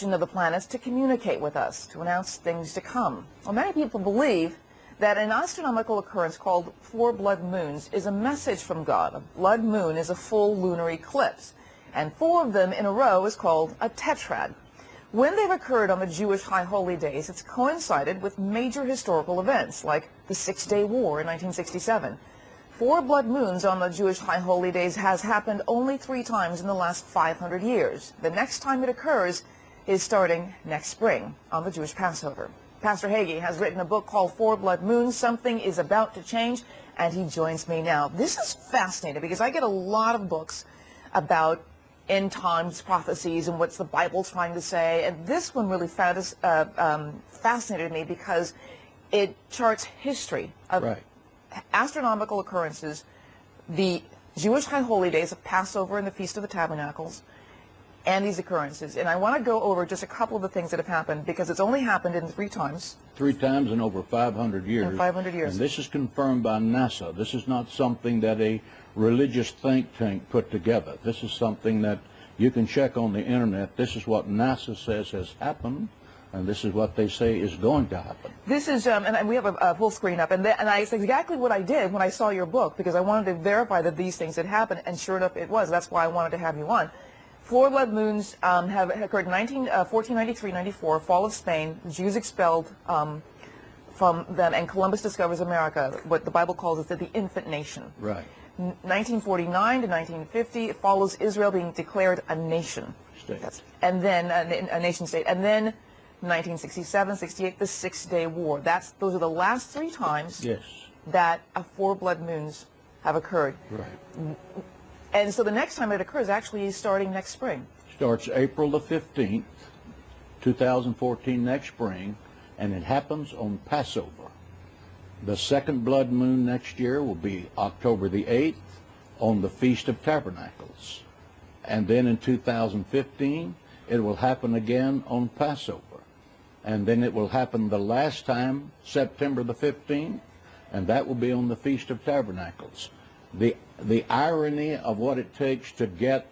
motion of the planets to communicate with us, to announce things to come. Well, many people believe that an astronomical occurrence called 4 blood moons is a message from God. A blood moon is a full lunar eclipse, and 4 of them in a row is called a tetrad. When they've occurred on the Jewish high holy days, it's coincided with major historical events like the Six-Day War in 1967. 4 blood moons on the Jewish high holy days has happened only 3 times in the last 500 years. The next time it occurs is starting next spring on the Jewish Passover. Pastor Hagee has written a book called 4 Blood Moons, Something is About to Change, and he joins me now. This is fascinating because I get a lot of books about end times prophecies and what's the Bible trying to say, and this one really fascinated me because it charts history of astronomical occurrences, the Jewish high holy days of Passover and the Feast of the Tabernacles, and these occurrences. And I want to go over just a couple of the things that have happened because it's only happened in 3 times. 3 times in over 500 years. In 500 years. And this is confirmed by NASA. This is not something that a religious think tank put together. This is something that you can check on the internet. This is what NASA says has happened, and this is what they say is going to happen. This is, and we have a full screen up, and it's exactly what I did when I saw your book, because I wanted to verify that these things had happened, and sure enough it was. That's why I wanted to have you on. 4 blood moons have occurred in 1493-94, fall of Spain, the Jews expelled from them, and Columbus discovers America, what the Bible calls it the infant nation. Right. 1949 to 1950, it follows Israel being declared a nation. State. And then a nation state. And then 1967, 68, the Six-Day War. Those are the last 3 times that 4 blood moons have occurred. Right. And so the next time it occurs actually is starting next spring. Starts April the 15th, 2014, next spring, and it happens on Passover. The second blood moon next year will be October the 8th on the Feast of Tabernacles. And then in 2015, it will happen again on Passover. And then it will happen the last time, September the 15th, and that will be on the Feast of Tabernacles. The irony of what it takes to get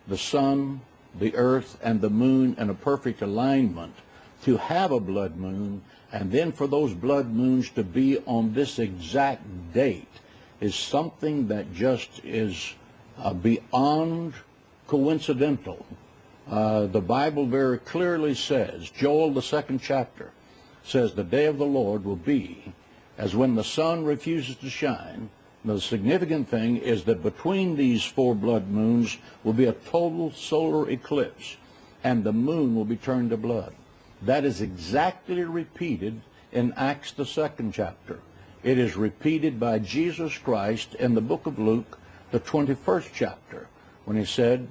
the sun, the earth, and the moon in a perfect alignment to have a blood moon, and then for those blood moons to be on this exact date is something that just is beyond coincidental. The Bible very clearly says, Joel the 2nd chapter says, the day of the Lord will be as when the sun refuses to shine. The significant thing is that between these 4 blood moons will be a total solar eclipse, and the moon will be turned to blood. That is exactly repeated in Acts the 2nd chapter. It is repeated by Jesus Christ in the book of Luke, the 21st chapter, when he said,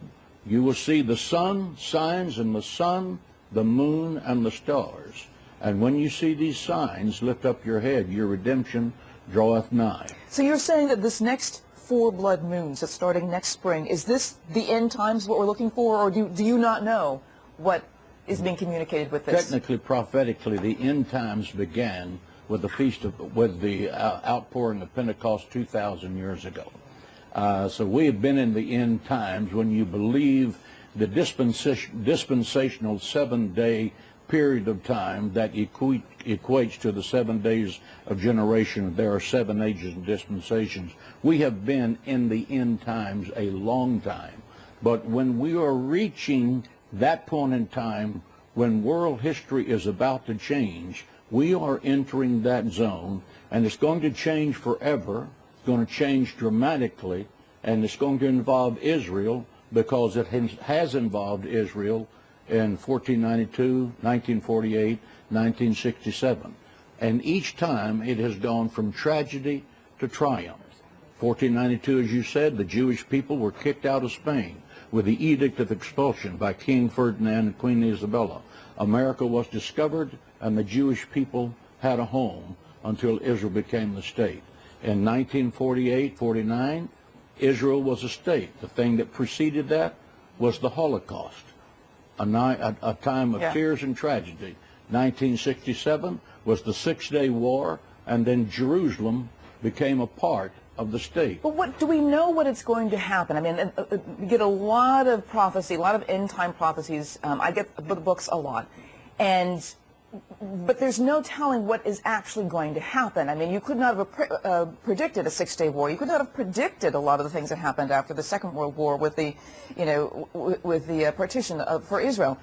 you will see the sun, signs in the sun, the moon, and the stars. And when you see these signs, lift up your head, your redemption draweth nigh. So you're saying that this next 4 blood moons that's starting next spring, is this the end times, what we're looking for, or do you not know what is being communicated with this? Technically, prophetically, the end times began with the outpouring of Pentecost 2,000 years ago. So we have been in the end times when you believe the dispensational 7-day period of time that equates to the 7 days of generation. There are 7 ages and dispensations. We have been in the end times a long time. But when we are reaching that point in time when world history is about to change, we are entering that zone, and it's going to change forever. It's going to change dramatically, and it's going to involve Israel because it has involved Israel in 1492, 1948, 1967. And each time it has gone from tragedy to triumph. 1492, as you said, the Jewish people were kicked out of Spain with the Edict of Expulsion by King Ferdinand and Queen Isabella. America was discovered, and the Jewish people had a home until Israel became the state. In 1948-49, Israel was a state. The thing that preceded that was the Holocaust, a time of tears and tragedy. 1967 was the Six-Day War, and then Jerusalem became a part of the state. But what do we know what it's going to happen? I mean, we get a lot of prophecy, a lot of end-time prophecies. I get the books a lot, but there's no telling what is actually going to happen. I mean, you could not have predicted a six-day war. You could not have predicted a lot of the things that happened after the Second World War with the, with the partition for Israel.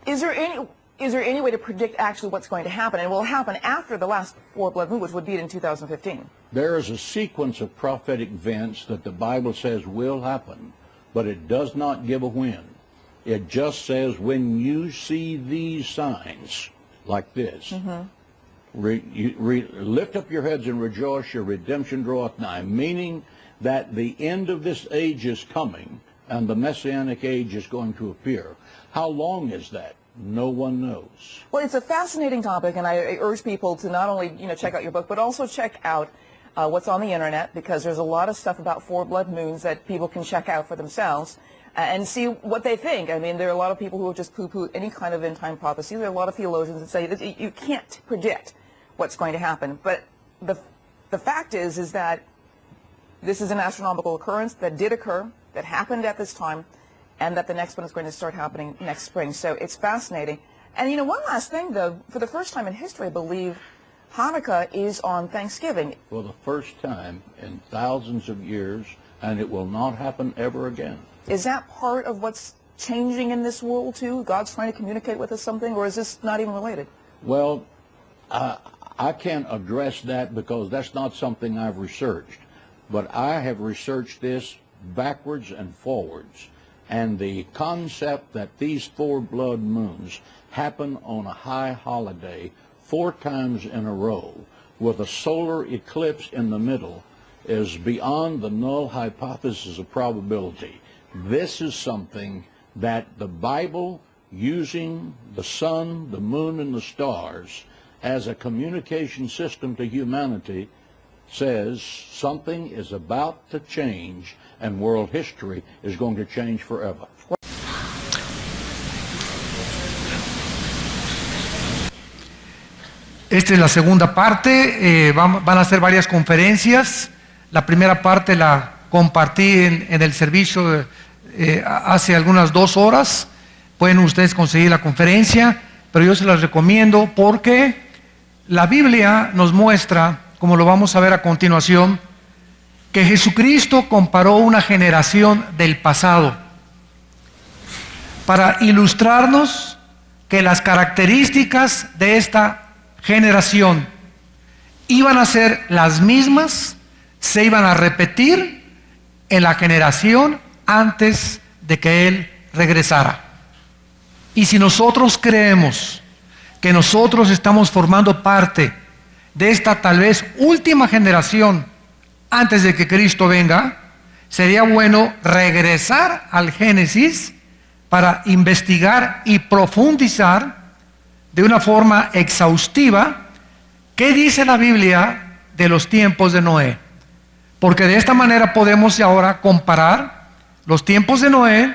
Is there any way to predict actually what's going to happen, and will happen after the last four blood moon, which would be in 2015? There is a sequence of prophetic events that the Bible says will happen, but it does not give a when. It just says when you see these signs like this, lift up your heads and rejoice, your redemption draweth nigh, meaning that the end of this age is coming and the Messianic age is going to appear. How long is that? No one knows. Well, it's a fascinating topic, and I urge people to not only check out your book, but also check out what's on the internet, because there's a lot of stuff about four blood moons that people can check out for themselves and see what they think. I mean, there are a lot of people who will just poo-poo any kind of end-time prophecy. There are a lot of theologians that say that you can't predict what's going to happen. But the fact is that this is an astronomical occurrence that did occur, that happened at this time, and that the next one is going to start happening next spring. So it's fascinating. And one last thing, though, for the first time in history, I believe Hanukkah is on Thanksgiving. For the first time in thousands of years, and it will not happen ever again. Is that part of what's changing in this world, too? God's trying to communicate with us something, or is this not even related? Well, I can't address that because that's not something I've researched. But I have researched this backwards and forwards. And the concept that these four blood moons happen on a high holiday 4 times in a row with a solar eclipse in the middle is beyond the null hypothesis of probability. This is something that the Bible, using the sun, the moon, and the stars as a communication system to humanity, says something is about to change and world history is going to change forever. Esta es la segunda parte, van a hacer varias conferencias. La primera parte la compartí en el servicio hace algunas 2 horas. Pueden ustedes conseguir la conferencia, pero yo se las recomiendo porque la Biblia nos muestra, como lo vamos a ver a continuación, que Jesucristo comparó una generación del pasado para ilustrarnos que las características de esta generación iban a ser las mismas, se iban a repetir en la generación antes de que Él regresara. Y si nosotros creemos que nosotros estamos formando parte de esta tal vez última generación antes de que Cristo venga, sería bueno regresar al Génesis para investigar y profundizar de una forma exhaustiva qué dice la Biblia de los tiempos de Noé. Porque de esta manera podemos ahora comparar los tiempos de Noé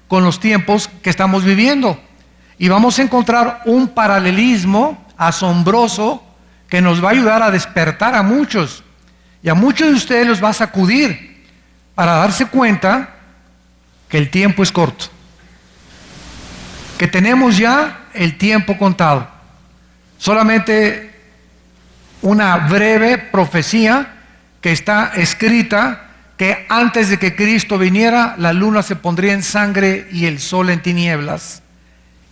con los tiempos que estamos viviendo. Y vamos a encontrar un paralelismo asombroso que nos va a ayudar a despertar a muchos. Y a muchos de ustedes los va a sacudir para darse cuenta que el tiempo es corto. Que tenemos ya el tiempo contado. Solamente una breve profecía que está escrita que antes de que Cristo viniera, la luna se pondría en sangre y el sol en tinieblas.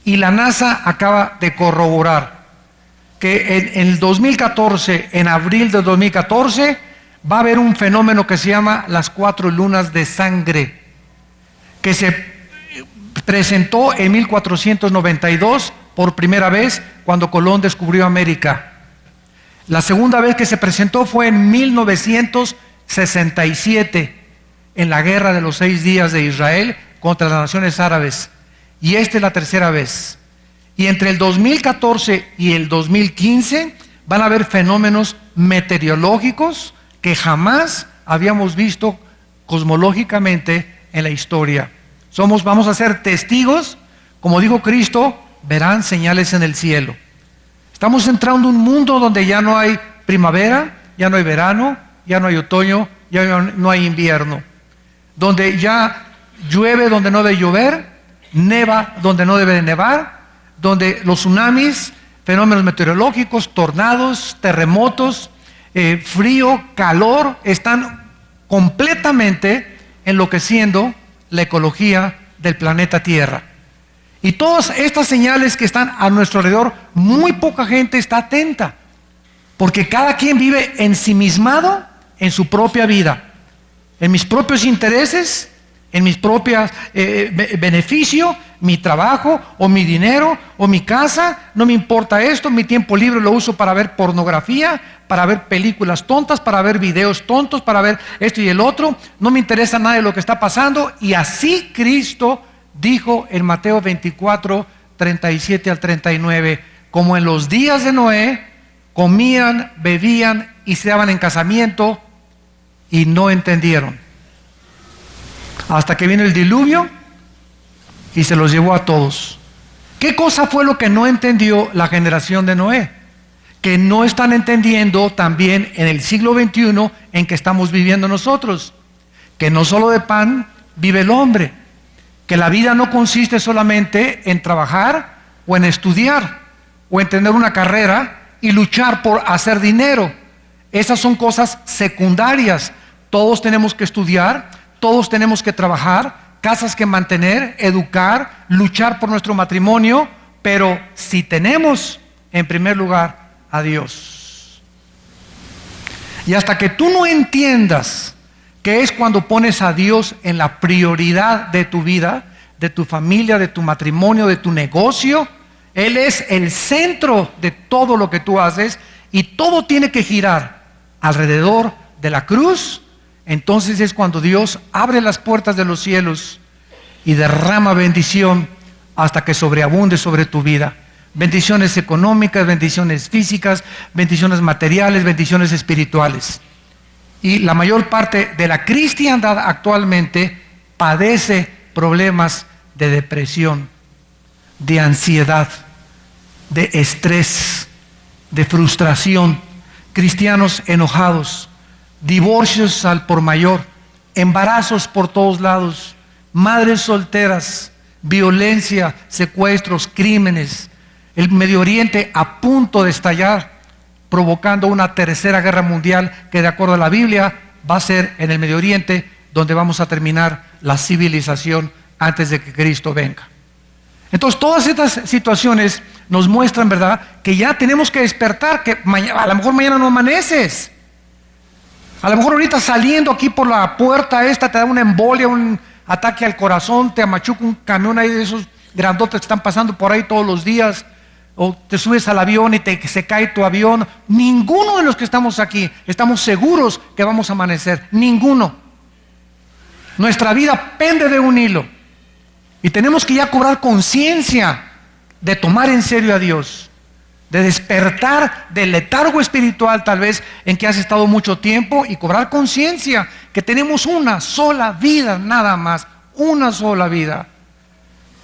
Y la NASA acaba de corroborar que en el 2014, en abril de 2014, va a haber un fenómeno que se llama las 4 lunas de sangre, que se presentó en 1492 por primera vez cuando Colón descubrió América. La segunda vez que se presentó fue en 1967, en la guerra de los 6 días de Israel contra las naciones árabes. Y esta es la tercera vez. Y entre el 2014 y el 2015 van a haber fenómenos meteorológicos que jamás habíamos visto cosmológicamente en la historia. Vamos a ser testigos, como dijo Cristo, verán señales en el cielo. Estamos entrando en un mundo donde ya no hay primavera, ya no hay verano, ya no hay otoño, ya no hay invierno. Donde ya llueve donde no debe llover, neva donde no debe de nevar, donde los tsunamis, fenómenos meteorológicos, tornados, terremotos, frío, calor, están completamente enloqueciendo la ecología del planeta Tierra. Y todas estas señales que están a nuestro alrededor, muy poca gente está atenta, porque cada quien vive ensimismado en su propia vida, en mis propios intereses, en mis propios beneficios, mi trabajo o mi dinero o mi casa, no me importa esto, mi tiempo libre lo uso para ver pornografía, para ver películas tontas, para ver videos tontos, para ver esto y el otro, no me interesa nada de lo que está pasando. Y así Cristo dijo en Mateo 24, 37 al 39, como en los días de Noé, comían, bebían y se daban en casamiento y no entendieron. Hasta que vino el diluvio y se los llevó a todos. ¿Qué cosa fue lo que no entendió la generación de Noé? Que no están entendiendo también en el siglo XXI en que estamos viviendo nosotros. Que no solo de pan vive el hombre. Que la vida no consiste solamente en trabajar o en estudiar o en tener una carrera y luchar por hacer dinero. Esas son cosas secundarias. Todos tenemos que estudiar, todos tenemos que trabajar, casas que mantener, educar, luchar por nuestro matrimonio, pero si tenemos en primer lugar a Dios. Y hasta que tú no entiendas que es cuando pones a Dios en la prioridad de tu vida, de tu familia, de tu matrimonio, de tu negocio, Él es el centro de todo lo que tú haces y todo tiene que girar alrededor de la cruz. Entonces es cuando Dios abre las puertas de los cielos y derrama bendición hasta que sobreabunde sobre tu vida. Bendiciones económicas, bendiciones físicas, bendiciones materiales, bendiciones espirituales. Y la mayor parte de la cristiandad actualmente padece problemas de depresión, de ansiedad, de estrés, de frustración, cristianos enojados, divorcios al por mayor, embarazos por todos lados, madres solteras, violencia, secuestros, crímenes, el Medio Oriente a punto de estallar, provocando una tercera guerra mundial que de acuerdo a la Biblia va a ser en el Medio Oriente donde vamos a terminar la civilización antes de que Cristo venga. Entonces todas estas situaciones nos muestran, ¿verdad?, que ya tenemos que despertar, que a lo mejor mañana no amaneces. A lo mejor ahorita saliendo aquí por la puerta esta te da una embolia, un ataque al corazón, te amachuca un camión ahí de esos grandotes que están pasando por ahí todos los días, o te subes al avión y se cae tu avión. Ninguno de los que estamos aquí estamos seguros que vamos a amanecer, ninguno. Nuestra vida pende de un hilo y tenemos que ya cobrar conciencia de tomar en serio a Dios, de despertar del letargo espiritual tal vez en que has estado mucho tiempo y cobrar conciencia que tenemos una sola vida, nada más, una sola vida.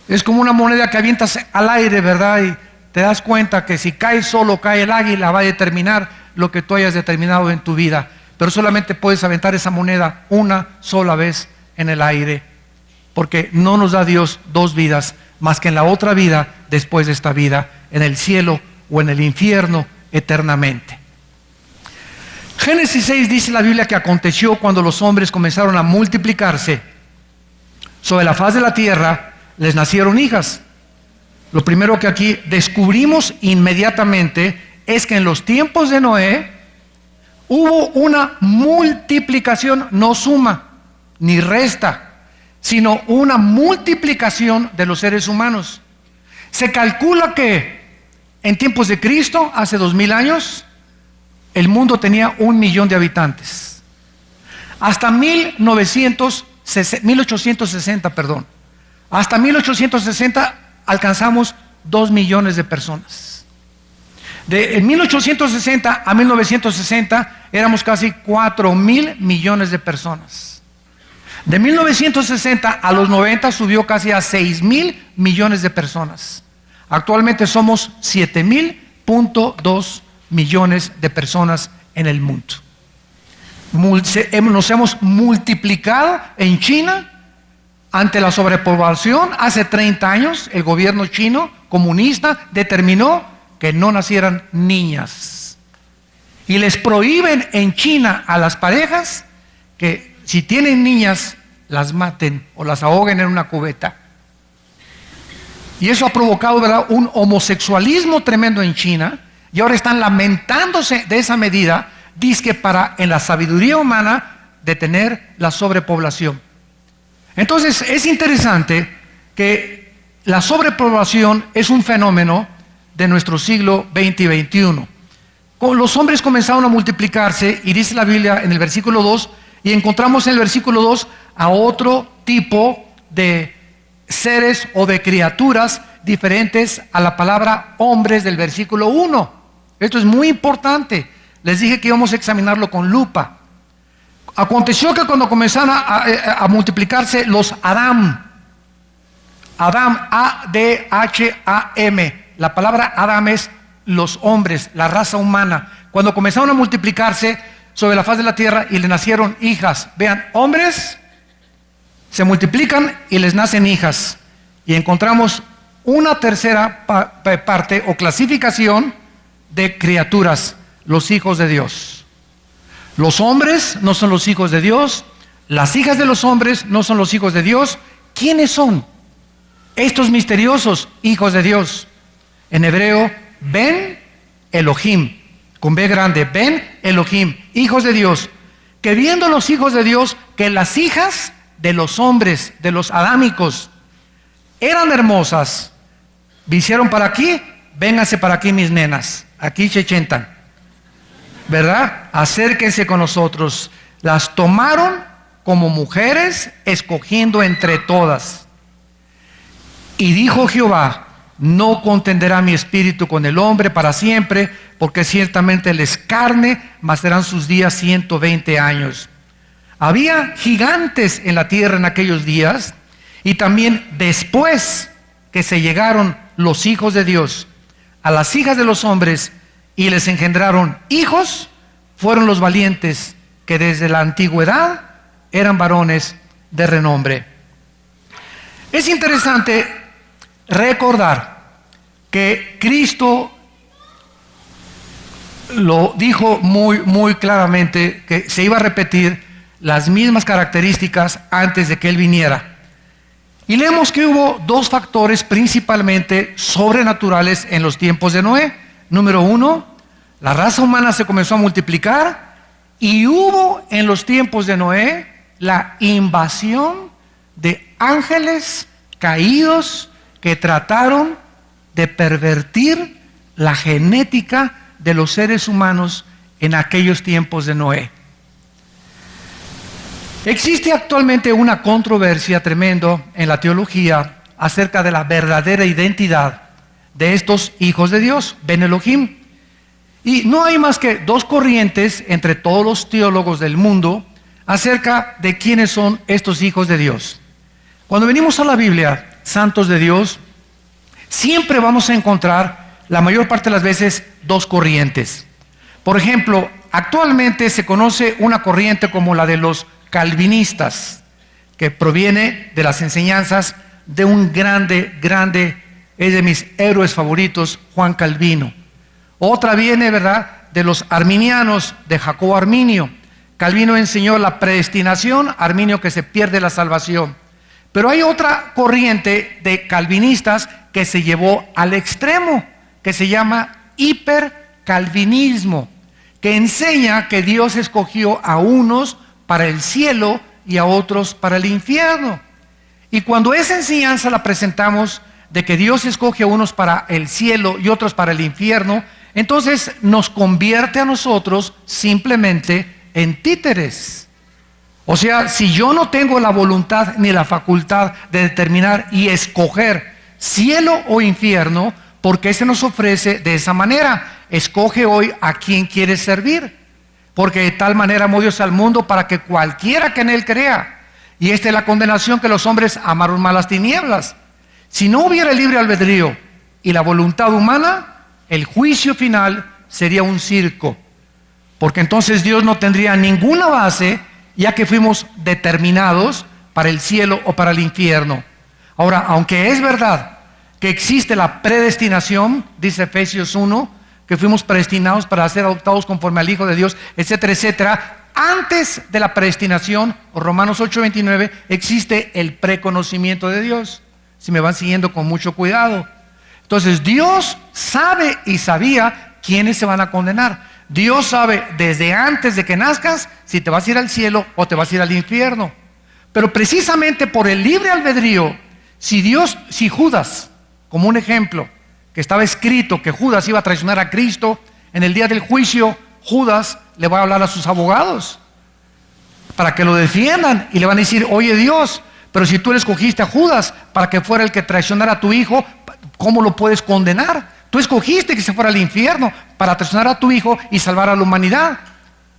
Es como una moneda que avientas al aire, ¿verdad? Y te das cuenta que si cae solo, cae el águila, va a determinar lo que tú hayas determinado en tu vida, pero solamente puedes aventar esa moneda una sola vez en el aire, porque no nos da Dios dos vidas, más que en la otra vida, después de esta vida, en el cielo o en el infierno eternamente. Génesis 6 dice la Biblia que aconteció cuando los hombres comenzaron a multiplicarse sobre la faz de la tierra, les nacieron hijas. Lo primero que aquí descubrimos inmediatamente es que en los tiempos de Noé hubo una multiplicación, no suma ni resta, sino una multiplicación de los seres humanos. Se calcula que en tiempos de Cristo, hace 2000 años, el mundo tenía 1 millón de habitantes. Hasta 1860, hasta 1860 alcanzamos 2 millones de personas. De 1860 a 1960 éramos casi 4,000 millones de personas. De 1960 a los 90 subió casi a 6,000 millones de personas. Actualmente somos 7,000.2 millones de personas en el mundo. nos hemos multiplicado en China ante la sobrepoblación. Hace 30 años el gobierno chino comunista determinó que no nacieran niñas. Y les prohíben en China a las parejas que si tienen niñas las maten o las ahoguen en una cubeta. Y eso ha provocado, ¿verdad?, un homosexualismo tremendo en China, y ahora están lamentándose de esa medida, dizque para en la sabiduría humana detener la sobrepoblación. Entonces es interesante que la sobrepoblación es un fenómeno de nuestro siglo XX y XXI. Los hombres comenzaron a multiplicarse, y dice la Biblia en el versículo 2, y encontramos en el versículo 2 a otro tipo de seres o de criaturas diferentes a la palabra hombres del versículo 1. Esto es muy importante. Les dije que íbamos a examinarlo con lupa. Aconteció que cuando comenzaron a multiplicarse los Adam, A-D-H-A-M, la palabra Adam es los hombres, la raza humana. Cuando comenzaron a multiplicarse sobre la faz de la tierra y le nacieron hijas, vean, hombres se multiplican y les nacen hijas. Y encontramos una tercera parte o clasificación de criaturas, los hijos de Dios. Los hombres no son los hijos de Dios, las hijas de los hombres no son los hijos de Dios. ¿Quiénes son estos misteriosos hijos de Dios? En hebreo, Ben Elohim, con B grande, Ben Elohim, hijos de Dios, que viendo los hijos de Dios que las hijas de los hombres, de los adámicos, eran hermosas, visieron para aquí, vénganse para aquí mis nenas, aquí se chentan, ¿verdad? Acérquense con nosotros. Las tomaron como mujeres, escogiendo entre todas. Y dijo Jehová, no contenderá mi espíritu con el hombre para siempre, porque ciertamente él es carne, mas serán sus días 120 años. Había gigantes en la tierra en aquellos días, y también después que se llegaron los hijos de Dios a las hijas de los hombres y les engendraron hijos, fueron los valientes que desde la antigüedad eran varones de renombre. Es interesante recordar que Cristo lo dijo muy claramente, que se iba a repetir las mismas características antes de que Él viniera. Y leemos que hubo dos factores principalmente sobrenaturales en los tiempos de Noé. Número uno, la raza humana se comenzó a multiplicar, y hubo en los tiempos de Noé la invasión de ángeles caídos que trataron de pervertir la genética de los seres humanos en aquellos tiempos de Noé. Existe actualmente una controversia tremenda en la teología acerca de la verdadera identidad de estos hijos de Dios, Ben Elohim. Y no hay más que dos corrientes entre todos los teólogos del mundo acerca de quiénes son estos hijos de Dios. Cuando venimos a la Biblia, santos de Dios, siempre vamos a encontrar, la mayor parte de las veces, dos corrientes. Por ejemplo, actualmente se conoce una corriente como la de los calvinistas, que proviene de las enseñanzas de un grande, es de mis héroes favoritos, Juan Calvino. Otra viene, ¿verdad?, de los arminianos, de Jacobo Arminio. Calvino enseñó la predestinación, Arminio que se pierde la salvación. Pero hay otra corriente de calvinistas que se llevó al extremo, que se llama hipercalvinismo, que enseña que Dios escogió a unos para el cielo y a otros para el infierno. Y cuando esa enseñanza la presentamos de que Dios escoge a unos para el cielo y otros para el infierno, entonces nos convierte a nosotros simplemente en títeres. O sea, si yo no tengo la voluntad ni la facultad de determinar y escoger cielo o infierno, ¿por qué se nos ofrece de esa manera? Escoge hoy a quién quieres servir. Porque de tal manera amó Dios al mundo para que cualquiera que en él crea. Y esta es la condenación, que los hombres amaron más las tinieblas. Si no hubiera libre albedrío y la voluntad humana, el juicio final sería un circo. porque entonces Dios no tendría ninguna base, ya que fuimos determinados para el cielo o para el infierno. Ahora, aunque es verdad que existe la predestinación, dice Efesios 1, que fuimos predestinados para ser adoptados conforme al Hijo de Dios, etcétera, etcétera, antes de la predestinación, o Romanos 8:29, existe el preconocimiento de Dios. Si me van siguiendo con mucho cuidado. Entonces, Dios sabe y sabía quiénes se van a condenar. Dios sabe desde antes de que nazcas si te vas a ir al cielo o te vas a ir al infierno. Pero precisamente por el libre albedrío, si Judas, como un ejemplo, que estaba escrito que Judas iba a traicionar a Cristo, en el día del juicio, Judas le va a hablar a sus abogados para que lo defiendan y le van a decir, oye Dios, pero si tú le escogiste a Judas para que fuera el que traicionara a tu hijo, ¿cómo lo puedes condenar? Tú escogiste que se fuera al infierno para traicionar a tu hijo y salvar a la humanidad.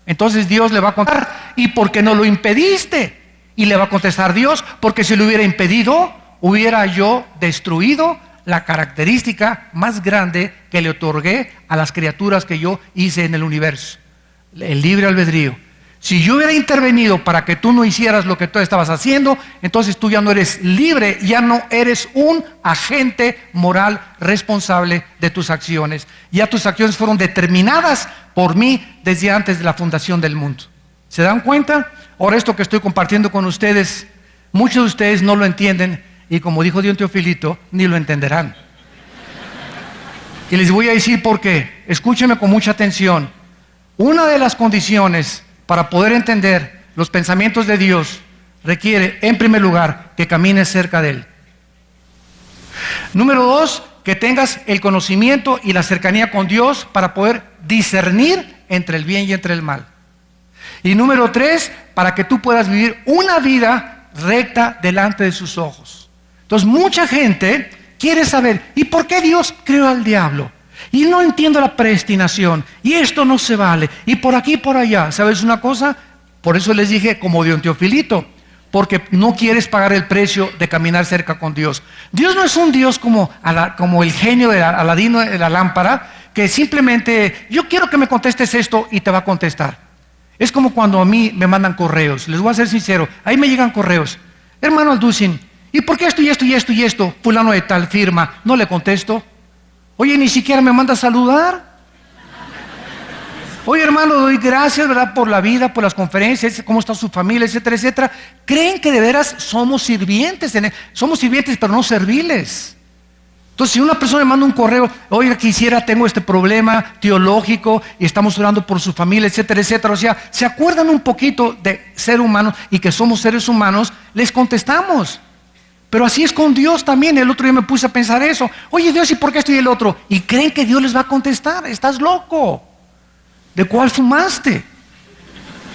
Entonces Dios le va a contar, ¿y por qué no lo impediste? Y le va a contestar Dios, porque si lo hubiera impedido, hubiera yo destruido la característica más grande que le otorgué a las criaturas que yo hice en el universo, el libre albedrío. Si yo hubiera intervenido para que tú no hicieras lo que tú estabas haciendo, entonces tú ya no eres libre, ya no eres un agente moral responsable de tus acciones. Ya tus acciones fueron determinadas por mí desde antes de la fundación del mundo. ¿Se dan cuenta? Ahora esto que estoy compartiendo con ustedes, muchos de ustedes no lo entienden y como dijo Don Teofilito, ni lo entenderán. Y les voy a decir por qué. Escúchenme con mucha atención. Una de las condiciones para poder entender los pensamientos de Dios requiere, en primer lugar, que camines cerca de Él. Número 2, que tengas el conocimiento y la cercanía con Dios para poder discernir entre el bien y entre el mal. Y número 3, para que tú puedas vivir una vida recta delante de sus ojos. Entonces, mucha gente quiere saber, ¿y por qué Dios creó al diablo? Y no entiendo la predestinación, y esto no se vale, y por aquí y por allá. ¿Sabes una cosa? Por eso les dije, como Don Teofilito, porque no quieres pagar el precio de caminar cerca con Dios. Dios no es un Dios como el genio de Aladino de la lámpara, que simplemente, yo quiero que me contestes esto y te va a contestar. Es como cuando a mí me mandan correos, les voy a ser sincero, ahí me llegan correos. Hermano Alducin, ¿y por qué esto y esto y esto y esto? Fulano de tal firma, no le contesto. Oye, ni siquiera me manda a saludar. Oye, hermano, doy gracias, ¿verdad? Por la vida, por las conferencias, cómo está su familia, etcétera, etcétera. ¿Creen que de veras somos sirvientes? Somos sirvientes, pero no serviles. Entonces, si una persona me manda un correo, oiga, tengo este problema teológico y estamos orando por su familia, etcétera, etcétera. O sea, ¿se acuerdan un poquito de ser humanos y que somos seres humanos? Les contestamos. Pero así es con Dios también. El otro día me puse a pensar eso. Oye, Dios, ¿y por qué esto y el otro? Y creen que Dios les va a contestar. Estás loco. ¿De cuál fumaste?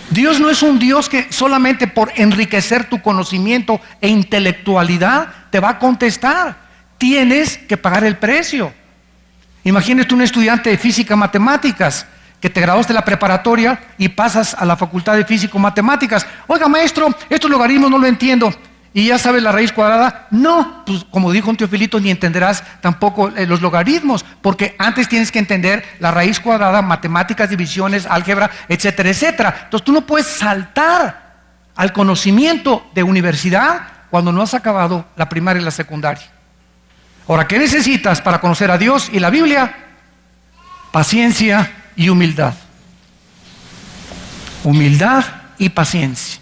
Dios no es un Dios que solamente por enriquecer tu conocimiento e intelectualidad te va a contestar. Tienes que pagar el precio. Imagínate un estudiante de física matemáticas que te graduaste de la preparatoria y pasas a la facultad de físico-matemáticas. Oiga, maestro, estos logaritmos no lo entiendo. ¿Y ya sabes la raíz cuadrada? No, pues como dijo un Teofilito, ni entenderás tampoco los logaritmos, porque antes tienes que entender la raíz cuadrada, matemáticas, divisiones, álgebra, etcétera, etcétera. Entonces tú no puedes saltar al conocimiento de universidad cuando no has acabado la primaria y la secundaria. Ahora, ¿qué necesitas para conocer a Dios y la Biblia? Paciencia y humildad. Humildad y paciencia.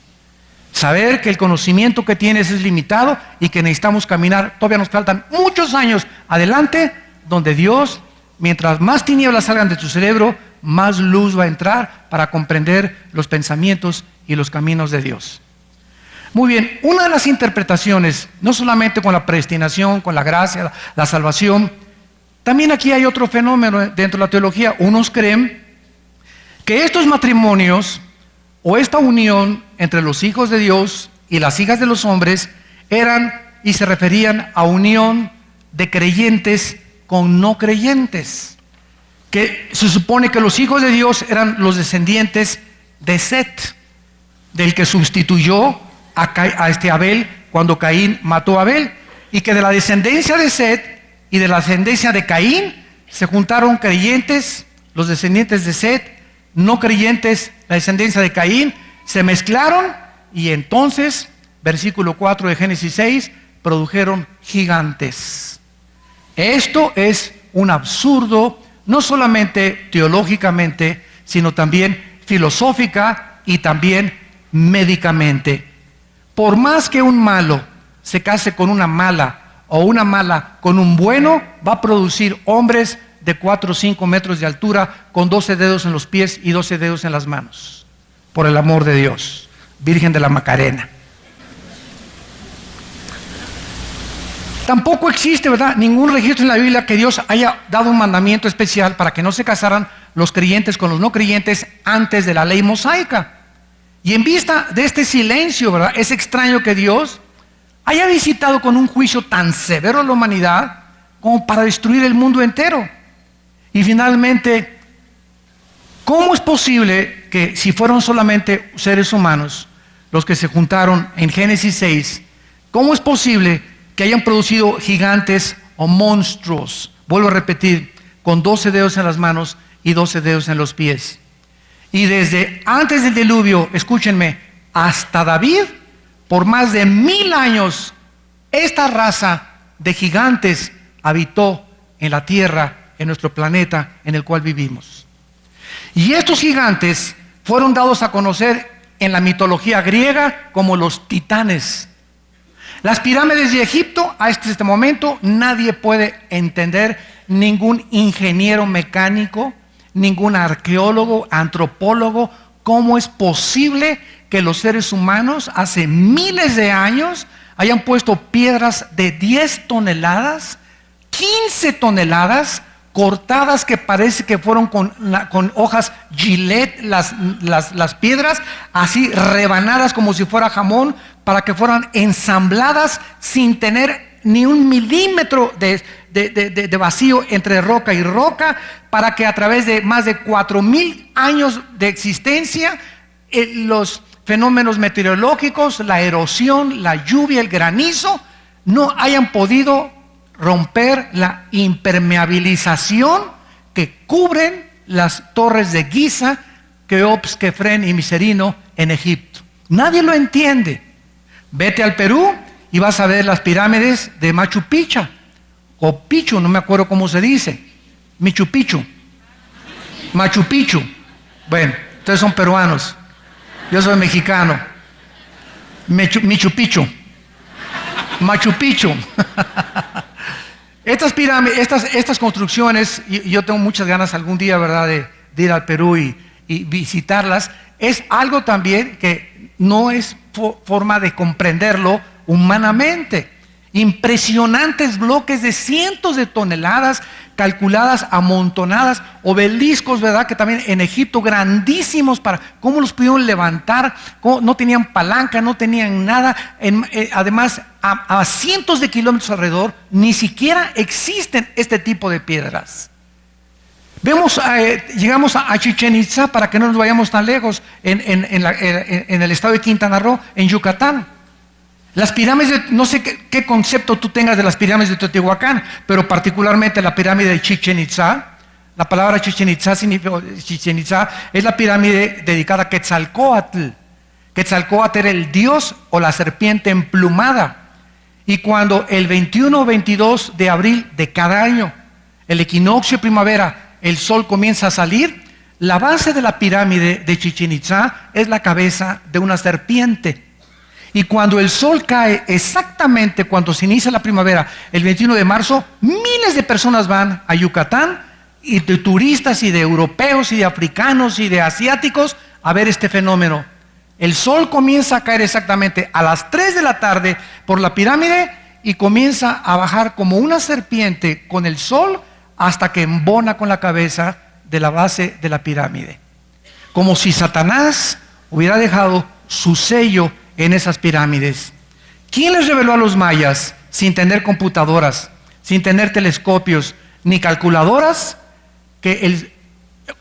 Saber que el conocimiento que tienes es limitado y que necesitamos caminar, todavía nos faltan muchos años adelante, donde Dios, mientras más tinieblas salgan de tu cerebro, más luz va a entrar para comprender los pensamientos y los caminos de Dios. Muy bien, una de las interpretaciones, no solamente con la predestinación, con la gracia, la salvación, también aquí hay otro fenómeno dentro de la teología. Unos creen que estos matrimonios o esta unión entre los hijos de Dios y las hijas de los hombres eran y se referían a unión de creyentes con no creyentes. Que se supone que los hijos de Dios eran los descendientes de Set, del que sustituyó a Abel cuando Caín mató a Abel, y que de la descendencia de Set y de la descendencia de Caín se juntaron creyentes, los descendientes de Set, no creyentes, la descendencia de Caín, se mezclaron y entonces, versículo 4 de Génesis 6, produjeron gigantes. Esto es un absurdo, no solamente teológicamente, sino también filosófica y también médicamente. Por más que un malo se case con una mala o una mala con un bueno, va a producir hombres de 4 o 5 metros de altura con 12 dedos en los pies y 12 dedos en las manos. Por el amor de Dios. Virgen de la Macarena. Tampoco existe, ¿verdad?, ningún registro en la Biblia que Dios haya dado un mandamiento especial para que no se casaran los creyentes con los no creyentes antes de la ley mosaica. Y en vista de este silencio, ¿verdad?, es extraño que Dios haya visitado con un juicio tan severo a la humanidad como para destruir el mundo entero. Y finalmente, ¿cómo es posible que si fueron solamente seres humanos los que se juntaron en Génesis 6, cómo es posible que hayan producido gigantes o monstruos? Vuelvo a repetir, con 12 dedos en las manos y 12 dedos en los pies. Y desde antes del diluvio, escúchenme, hasta David, por más de 1000 años, esta raza de gigantes habitó en la tierra, en nuestro planeta en el cual vivimos. Y estos gigantes fueron dados a conocer en la mitología griega como los titanes. Las pirámides de Egipto, a este momento, nadie puede entender, ningún ingeniero mecánico, ningún arqueólogo, antropólogo, cómo es posible que los seres humanos hace miles de años hayan puesto piedras de 10 toneladas, 15 toneladas, cortadas que parece que fueron con hojas Gillette, las piedras, así rebanadas como si fuera jamón, para que fueran ensambladas sin tener ni un milímetro de vacío entre roca y roca, para que a través de más de 4000 años de existencia, los fenómenos meteorológicos, la erosión, la lluvia, el granizo, no hayan podido romper la impermeabilización que cubren las torres de Giza, Keops, Kefren y Miserino en Egipto. Nadie lo entiende. Vete al Perú y vas a ver las pirámides de Machu Picchu, o Picchu, no me acuerdo cómo se dice. Machu Picchu. Machu Picchu. Bueno, ustedes son peruanos. Yo soy mexicano. Machu Picchu. Machu Picchu. Estas pirámides, estas construcciones, y yo tengo muchas ganas algún día, ¿verdad?, de ir al Perú y visitarlas. Es algo también que no es forma de comprenderlo humanamente. Impresionantes bloques de cientos de toneladas, calculadas, amontonadas, obeliscos, ¿verdad?, que también en Egipto, grandísimos, para cómo los pudieron levantar, cómo no tenían palanca, no tenían nada, además a cientos de kilómetros alrededor, ni siquiera existen este tipo de piedras. Llegamos a Chichén Itzá, para que no nos vayamos tan lejos, en el estado de Quintana Roo, en Yucatán. Las pirámides, no sé qué concepto tú tengas de las pirámides de Teotihuacán, pero particularmente la pirámide de Chichén Itzá. La palabra Chichén Itzá es la pirámide dedicada a Quetzalcóatl. Quetzalcóatl era el dios o la serpiente emplumada. Y cuando el 21 o 22 de abril de cada año, el equinoccio de primavera, el sol comienza a salir, la base de la pirámide de Chichén Itzá es la cabeza de una serpiente. Y cuando el sol cae, exactamente cuando se inicia la primavera, el 21 de marzo, miles de personas van a Yucatán, y de turistas y de europeos y de africanos y de asiáticos, a ver este fenómeno. El sol comienza a caer exactamente a las 3 de la tarde por la pirámide y comienza a bajar como una serpiente con el sol hasta que embona con la cabeza de la base de la pirámide. Como si Satanás hubiera dejado su sello en esas pirámides. ¿Quién les reveló a los mayas, sin tener computadoras, sin tener telescopios, ni calculadoras, que el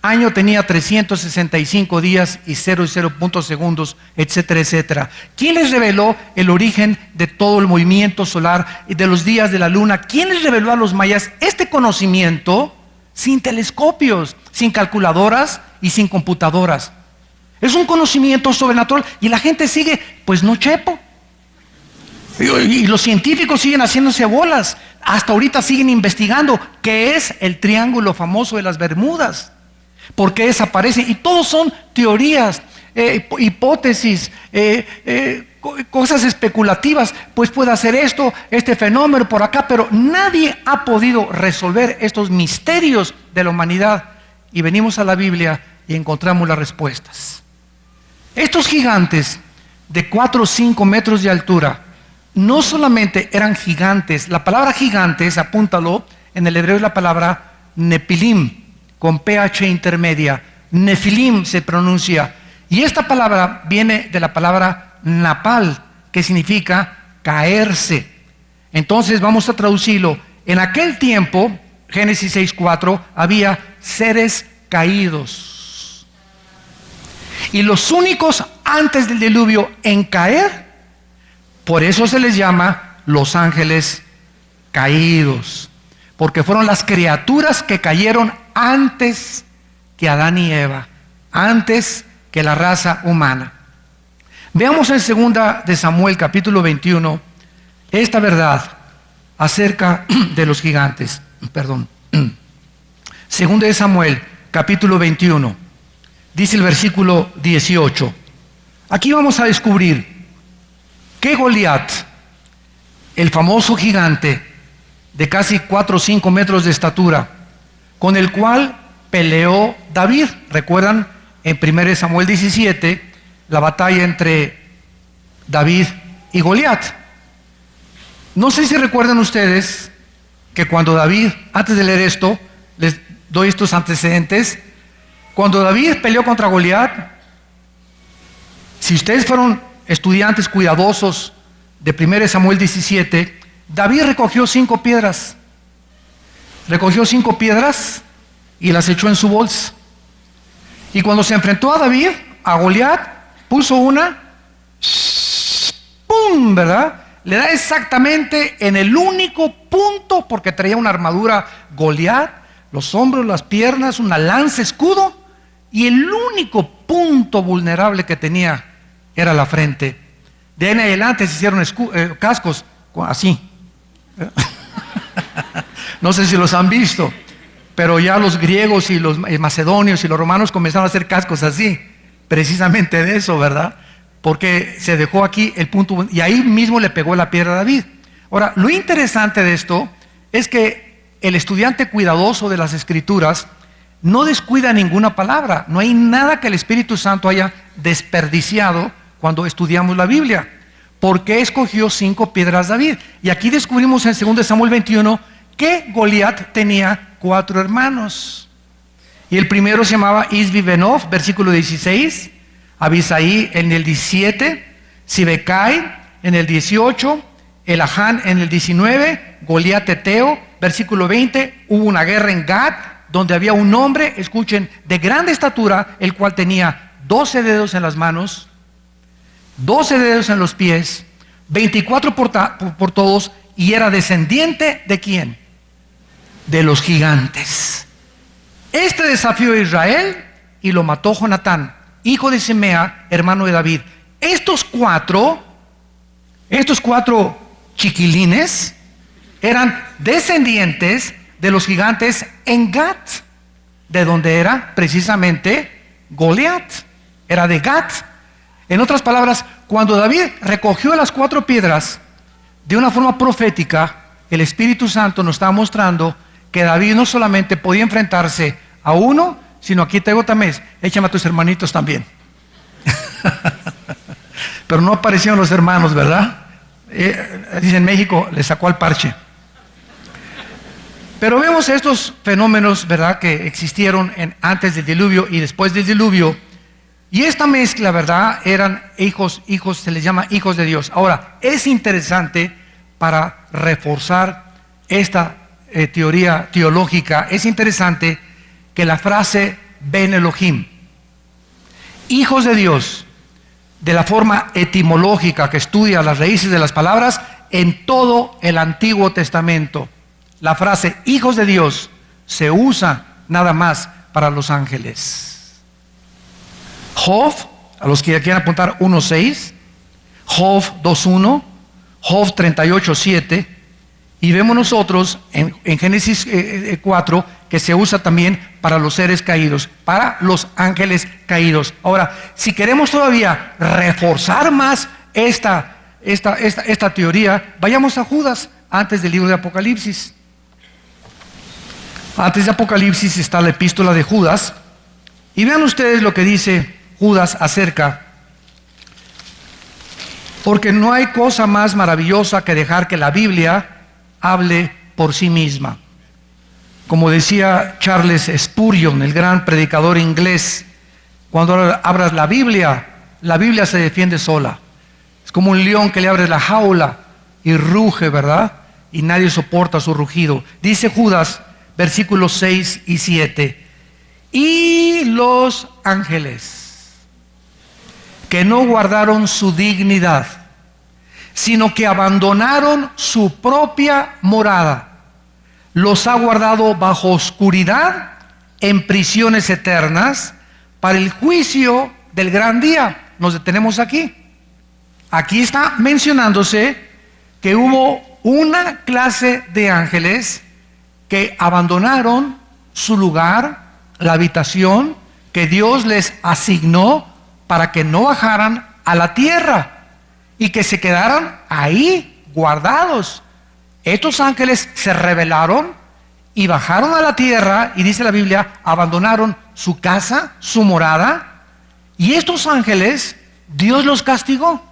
año tenía 365 días y 0 y 0 puntos segundos, etcétera, etcétera? ¿Quién les reveló el origen de todo el movimiento solar y de los días de la luna? ¿Quién les reveló a los mayas este conocimiento sin telescopios, sin calculadoras y sin computadoras. Es un conocimiento sobrenatural y la gente sigue, pues no chepo. Y los científicos siguen haciéndose bolas. Hasta ahorita siguen investigando qué es el triángulo famoso de las Bermudas. ¿Por qué desaparece? Y todos son teorías, hipótesis, cosas especulativas. Pues puede hacer esto, este fenómeno por acá, pero nadie ha podido resolver estos misterios de la humanidad. Y venimos a la Biblia y encontramos las respuestas. Estos gigantes de 4 o 5 metros de altura no solamente eran gigantes. La palabra gigantes, apúntalo, en el hebreo es la palabra nepilim, con PH intermedia. Nefilim se pronuncia. Y esta palabra viene de la palabra napal, que significa caerse. Entonces vamos a traducirlo. En aquel tiempo, Génesis 6:4, había seres caídos. Y los únicos antes del diluvio en caer, por eso se les llama los ángeles caídos, porque fueron las criaturas que cayeron antes que Adán y Eva, antes que la raza humana. Veamos en 2 de Samuel capítulo 21 esta verdad acerca de los gigantes. 2 de Samuel capítulo 21, dice el versículo 18. Aquí vamos a descubrir que Goliat, el famoso gigante de casi 4 o 5 metros de estatura, con el cual peleó David. ¿Recuerdan en 1 Samuel 17 la batalla entre David y Goliat? No sé si recuerdan ustedes que cuando David, antes de leer esto, les doy estos antecedentes. Cuando David peleó contra Goliat, si ustedes fueron estudiantes cuidadosos de 1 Samuel 17, David recogió 5 piedras. Recogió 5 piedras y las echó en su bolsa. Y cuando se enfrentó a David, a Goliat, puso una, ¡pum!, ¿verdad? Le da exactamente en el único punto, porque traía una armadura Goliat, los hombros, las piernas, una lanza, escudo, y el único punto vulnerable que tenía era la frente. De ahí en adelante se hicieron cascos así. No sé si los han visto, pero ya los griegos y los macedonios y los romanos comenzaron a hacer cascos así, precisamente de eso, ¿verdad? Porque se dejó aquí el punto, y ahí mismo le pegó la piedra a David. Ahora, lo interesante de esto es que el estudiante cuidadoso de las Escrituras no descuida ninguna palabra. No hay nada que el Espíritu Santo haya desperdiciado cuando estudiamos la Biblia. ¿Por qué escogió 5 piedras David? Y aquí descubrimos en 2 Samuel 21 que Goliat tenía 4 hermanos. Y el primero se llamaba Isbi-Benob, versículo 16, Abisaí en el 17, Sibecai en el 18, Elahán en el 19, Goliat Eteo, versículo 20, hubo una guerra en Gat, donde había un hombre, escuchen, de grande estatura, el cual tenía 12 dedos en las manos, 12 dedos en los pies, 24 por todos, y era descendiente ¿de quién? De los gigantes. Este desafió a Israel y lo mató Jonatán, hijo de Simea, hermano de David. Estos cuatro chiquilines eran descendientes de los gigantes en Gat, de donde era precisamente Goliat, era de Gat. En otras palabras, cuando David recogió las 4 piedras, de una forma profética, el Espíritu Santo nos estaba mostrando que David no solamente podía enfrentarse a uno, sino aquí tengo también, échame a tus hermanitos también. Pero no aparecieron los hermanos, ¿verdad? Dice en México, le sacó al parche. Pero vemos estos fenómenos, ¿verdad?, que existieron antes del diluvio y después del diluvio. Y esta mezcla, ¿verdad?, eran hijos, se les llama hijos de Dios. Ahora, es interesante para reforzar esta teoría teológica, es interesante que la frase Ben Elohim, hijos de Dios, de la forma etimológica que estudia las raíces de las palabras, en todo el Antiguo Testamento, la frase hijos de Dios se usa nada más para los ángeles. Job, a los que ya quieran apuntar, 1.6, Job 2.1, Job 38.7, y vemos nosotros en Génesis 4 que se usa también para los seres caídos, para los ángeles caídos. Ahora, si queremos todavía reforzar más esta teoría, vayamos a Judas antes del libro de Apocalipsis. Antes de Apocalipsis está la epístola de Judas, y vean ustedes lo que dice Judas acerca, porque no hay cosa más maravillosa que dejar que la Biblia hable por sí misma. Como decía Charles Spurgeon, el gran predicador inglés, cuando abras la Biblia se defiende sola. Es como un león que le abres la jaula y ruge, ¿verdad? Y nadie soporta su rugido. Dice Judas, versículos 6 y 7, y los ángeles que no guardaron su dignidad, sino que abandonaron su propia morada, los ha guardado bajo oscuridad en prisiones eternas para el juicio del gran día. Nos detenemos aquí. Aquí está mencionándose que hubo una clase de ángeles que abandonaron su lugar, la habitación que Dios les asignó para que no bajaran a la tierra y que se quedaran ahí guardados. Estos ángeles se rebelaron y bajaron a la tierra, y dice la Biblia, abandonaron su casa, su morada, y estos ángeles Dios los castigó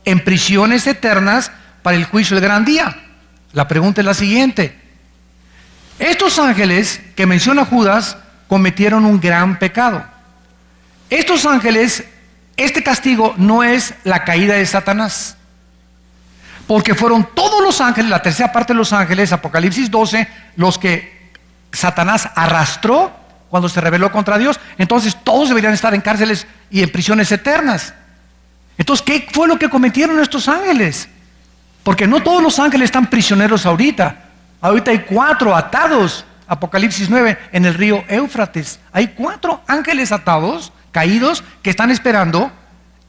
en prisiones eternas para el juicio del gran día. La pregunta es la siguiente: estos ángeles que menciona Judas cometieron un gran pecado. Estos ángeles, este castigo no es la caída de Satanás, porque fueron todos los ángeles, la tercera parte de los ángeles, Apocalipsis 12, los que Satanás arrastró cuando se rebeló contra Dios. Entonces todos deberían estar en cárceles y en prisiones eternas. Entonces, ¿qué fue lo que cometieron estos ángeles? Porque no todos los ángeles están prisioneros ahorita. Ahorita hay 4 atados, Apocalipsis 9, en el río Éufrates. Hay 4 ángeles atados, caídos, que están esperando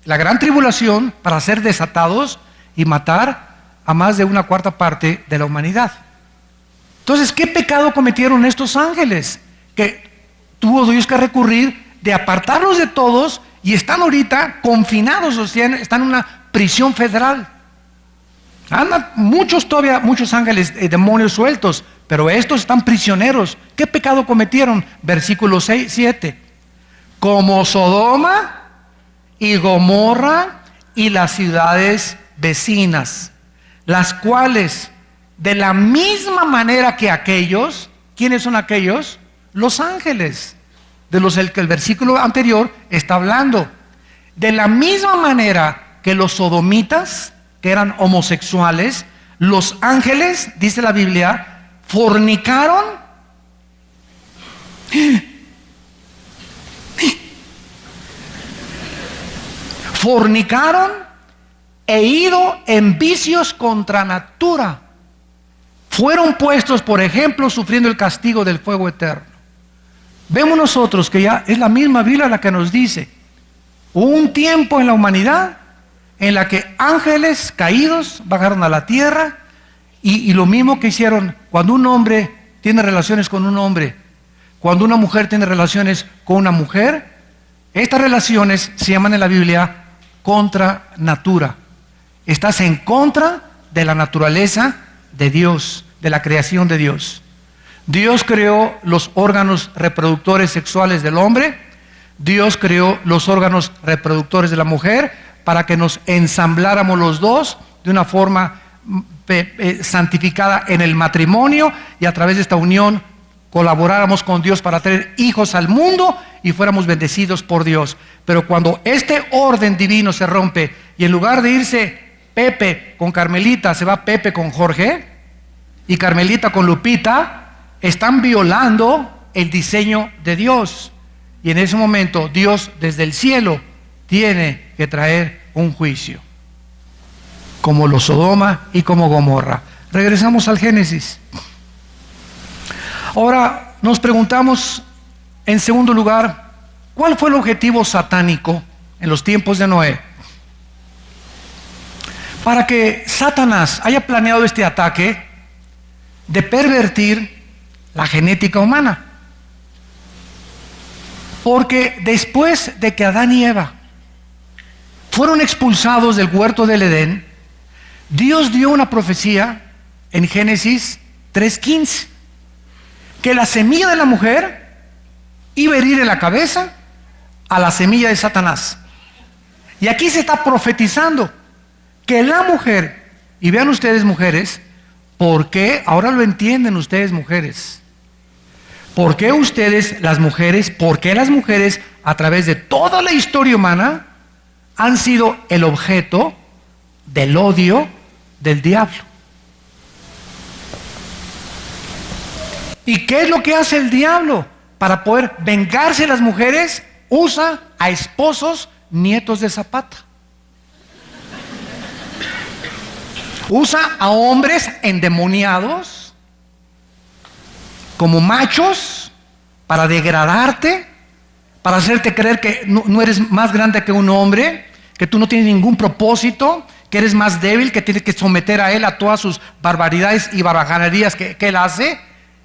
la gran tribulación para ser desatados y matar a más de 1/4 parte de la humanidad. Entonces, ¿qué pecado cometieron estos ángeles? Que tuvo Dios que recurrir de apartarlos de todos, y están ahorita confinados, o sea, están en una prisión federal. Andan muchos ángeles, demonios sueltos, pero estos están prisioneros. ¿Qué pecado cometieron? Versículo 7. Como Sodoma y Gomorra y las ciudades vecinas, las cuales de la misma manera que aquellos, ¿quiénes son aquellos? Los ángeles, de los que el versículo anterior está hablando. De la misma manera que los sodomitas, que eran homosexuales, los ángeles, dice la Biblia, fornicaron e ido en vicios contra natura. Fueron puestos, por ejemplo, sufriendo el castigo del fuego eterno. Vemos nosotros que ya es la misma Biblia la que nos dice, hubo un tiempo en la humanidad en la que ángeles caídos bajaron a la tierra, y lo mismo que hicieron cuando un hombre tiene relaciones con un hombre, cuando una mujer tiene relaciones con una mujer, estas relaciones se llaman en la Biblia contra natura. Estás en contra de la naturaleza de Dios, de la creación de Dios. Dios creó los órganos reproductores sexuales del hombre, Dios creó los órganos reproductores de la mujer para que nos ensambláramos los dos de una forma santificada en el matrimonio, y a través de esta unión colaboráramos con Dios para traer hijos al mundo y fuéramos bendecidos por Dios. Pero cuando este orden divino se rompe, y en lugar de irse Pepe con Carmelita, se va Pepe con Jorge y Carmelita con Lupita, están violando el diseño de Dios. Y en ese momento Dios desde el cielo tiene que traer un juicio, como los Sodoma y como Gomorra. Regresamos al Génesis. Ahora nos preguntamos, En segundo lugar, ¿cuál fue el objetivo satánico en los tiempos de Noé? Para que Satanás haya planeado este ataque de pervertir la genética humana. Porque después de que Adán y Eva fueron expulsados del huerto del Edén, Dios dio una profecía en Génesis 3:15, que la semilla de la mujer iba a herir en la cabeza a la semilla de Satanás. Y aquí se está profetizando que la mujer, y vean ustedes mujeres, ¿por qué? Ahora lo entienden ustedes mujeres. ¿Por qué ustedes, las mujeres, por qué las mujeres a través de toda la historia humana han sido el objeto del odio del diablo? ¿Y qué es lo que hace el diablo? Para poder vengarse de las mujeres, usa a esposos nietos de Zapata. Usa a hombres endemoniados como machos para degradarte, para hacerte creer que no eres más grande que un hombre, que tú no tienes ningún propósito, que eres más débil, que tienes que someter a él a todas sus barbaridades y barbajanerías que él hace.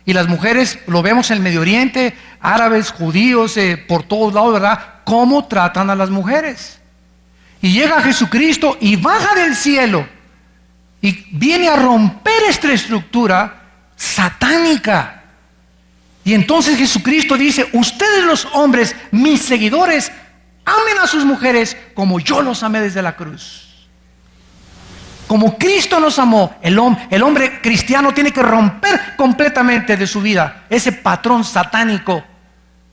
Y las mujeres, lo vemos en el Medio Oriente, árabes, judíos, por todos lados, ¿verdad? Cómo tratan a las mujeres. Y llega Jesucristo y baja del cielo y viene a romper esta estructura satánica. Y entonces Jesucristo dice: ustedes los hombres, mis seguidores, amen a sus mujeres como yo los amé desde la cruz. Como Cristo nos amó, el hombre cristiano tiene que romper completamente de su vida ese patrón satánico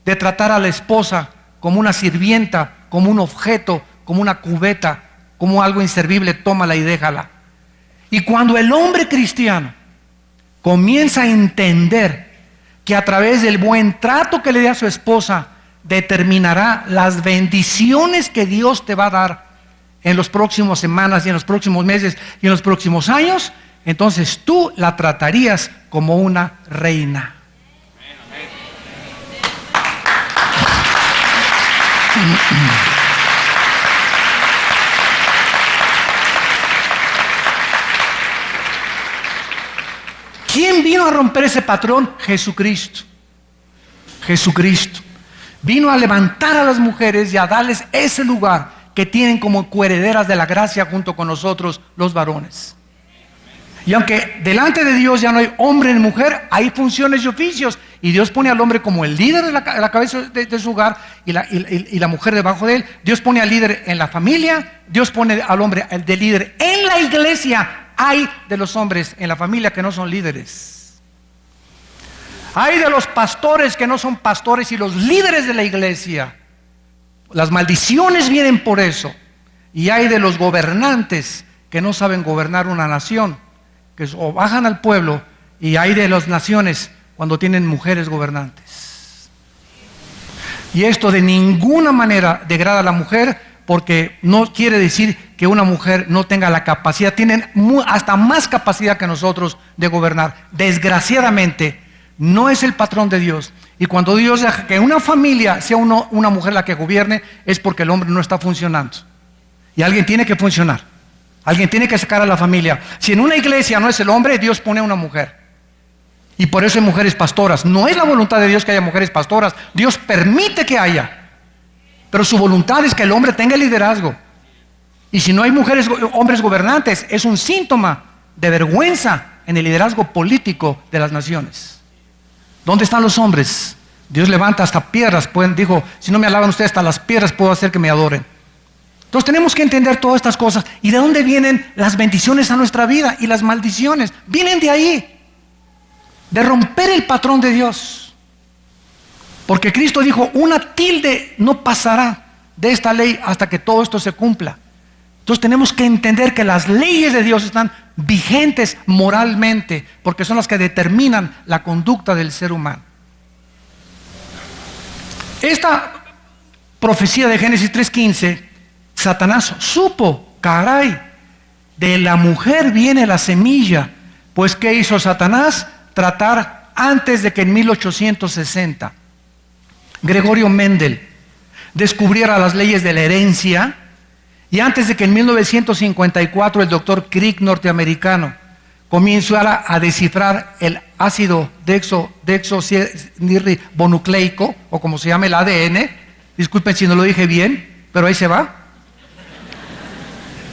de tratar a la esposa como una sirvienta, como un objeto, como una cubeta, como algo inservible, tómala y déjala. Y cuando el hombre cristiano comienza a entender que a través del buen trato que le dé a su esposa determinará las bendiciones que Dios te va a dar en las próximas semanas y en los próximos meses y en los próximos años, entonces tú la tratarías como una reina. ¿Quién vino a romper ese patrón? Jesucristo. Jesucristo. Vino a levantar a las mujeres y a darles ese lugar que tienen como coherederas de la gracia junto con nosotros los varones. Y aunque delante de Dios ya no hay hombre ni mujer, hay funciones y oficios. Y Dios pone al hombre como el líder de la cabeza de su hogar y la mujer debajo de él. Dios pone al líder en la familia, Dios pone al hombre de líder en la iglesia. Hay de los hombres en la familia que no son líderes. Hay de los pastores que no son pastores y los líderes de la iglesia. Las maldiciones vienen por eso. Y hay de los gobernantes que no saben gobernar una nación, que o bajan al pueblo, y hay de las naciones cuando tienen mujeres gobernantes. Y esto de ninguna manera degrada a la mujer, porque no quiere decir que una mujer no tenga la capacidad, tienen hasta más capacidad que nosotros de gobernar. Desgraciadamente, no es el patrón de Dios. Y cuando Dios deja que una familia sea una mujer la que gobierne, es porque el hombre no está funcionando. Y alguien tiene que funcionar. Alguien tiene que sacar a la familia. Si en una iglesia no es el hombre, Dios pone a una mujer. Y por eso hay mujeres pastoras. No es la voluntad de Dios que haya mujeres pastoras. Dios permite que haya. Pero su voluntad es que el hombre tenga liderazgo. Y si no hay hombres gobernantes, es un síntoma de vergüenza en el liderazgo político de las naciones. ¿Dónde están los hombres? Dios levanta hasta piedras. Dijo, si no me alaban ustedes, hasta las piedras puedo hacer que me adoren. Entonces tenemos que entender todas estas cosas. ¿Y de dónde vienen las bendiciones a nuestra vida y las maldiciones? Vienen de ahí. De romper el patrón de Dios. Porque Cristo dijo, una tilde no pasará de esta ley hasta que todo esto se cumpla. Entonces tenemos que entender que las leyes de Dios están vigentes moralmente, porque son las que determinan la conducta del ser humano. Esta profecía de Génesis 3:15, Satanás supo, caray, de la mujer viene la semilla. Pues ¿qué hizo Satanás? Tratar antes de que en 1860 Gregorio Mendel descubriera las leyes de la herencia, y antes de que en 1954 el doctor Crick norteamericano comenzara a descifrar el ácido desoxirribonucleico, o como se llama el ADN, disculpen si no lo dije bien, pero ahí se va.